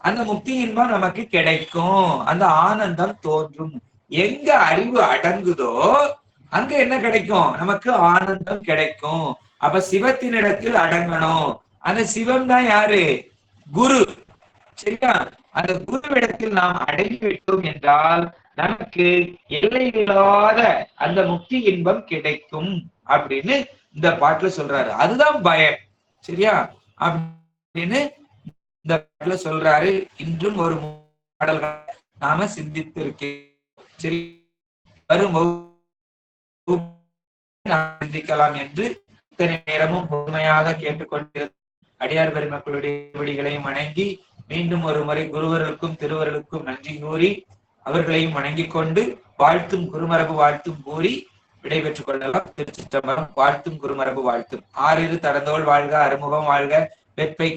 அந்த முக்தி இன்பம் நமக்கு கிடைக்கும், அந்த ஆனந்தம் தோன்றும். எங்க அறிவு அடங்குதோ அங்க என்ன கிடைக்கும்? நமக்கு ஆனந்தம் கிடைக்கும். அப்ப சிவத்தினிடத்தில் அடங்கணும். அந்த சிவம் தான் யாரு? குரு. சரியா? அந்த குருவிடத்தில் நாம் அடங்கிவிட்டோம் என்றால் நமக்கு எல்லையில்லாத அந்த முக்தி இன்பம் கிடைக்கும் அப்படின்னு இந்த பாட்டுல சொல்றாரு. அதுதான் பயன். சரியா? அப்படின்னு இந்த பாட்டுல சொல்றாரு. இன்றும் ஒரு பாடல்கள் நாம சிந்தித்து இருக்கேன். சரி, வரும் சிந்திக்கலாம் என்று இத்தனை நேரமும் பொறுமையாக கேட்டுக்கொண்டிருந்த அடியார் பெருமக்களுடைய விடிகளையும் வணங்கி மீண்டும் ஒரு முறை குருவர்களுக்கும் திருவர்களுக்கும் நன்றி கூறி அவர்களையும் வணங்கிக் கொண்டு வாழ்த்தும் குருமரபு வாழ்த்தும் கூறி விடைபெற்றுக் கொள்ளலாம். திருச்சிற்றம்பலம். வாழ்த்தும் குருமரபு வாழ்த்தும். ஆறிரு தடந்தோள் வாழ்க, அறுமுகம் வாழ்க, வெப்பை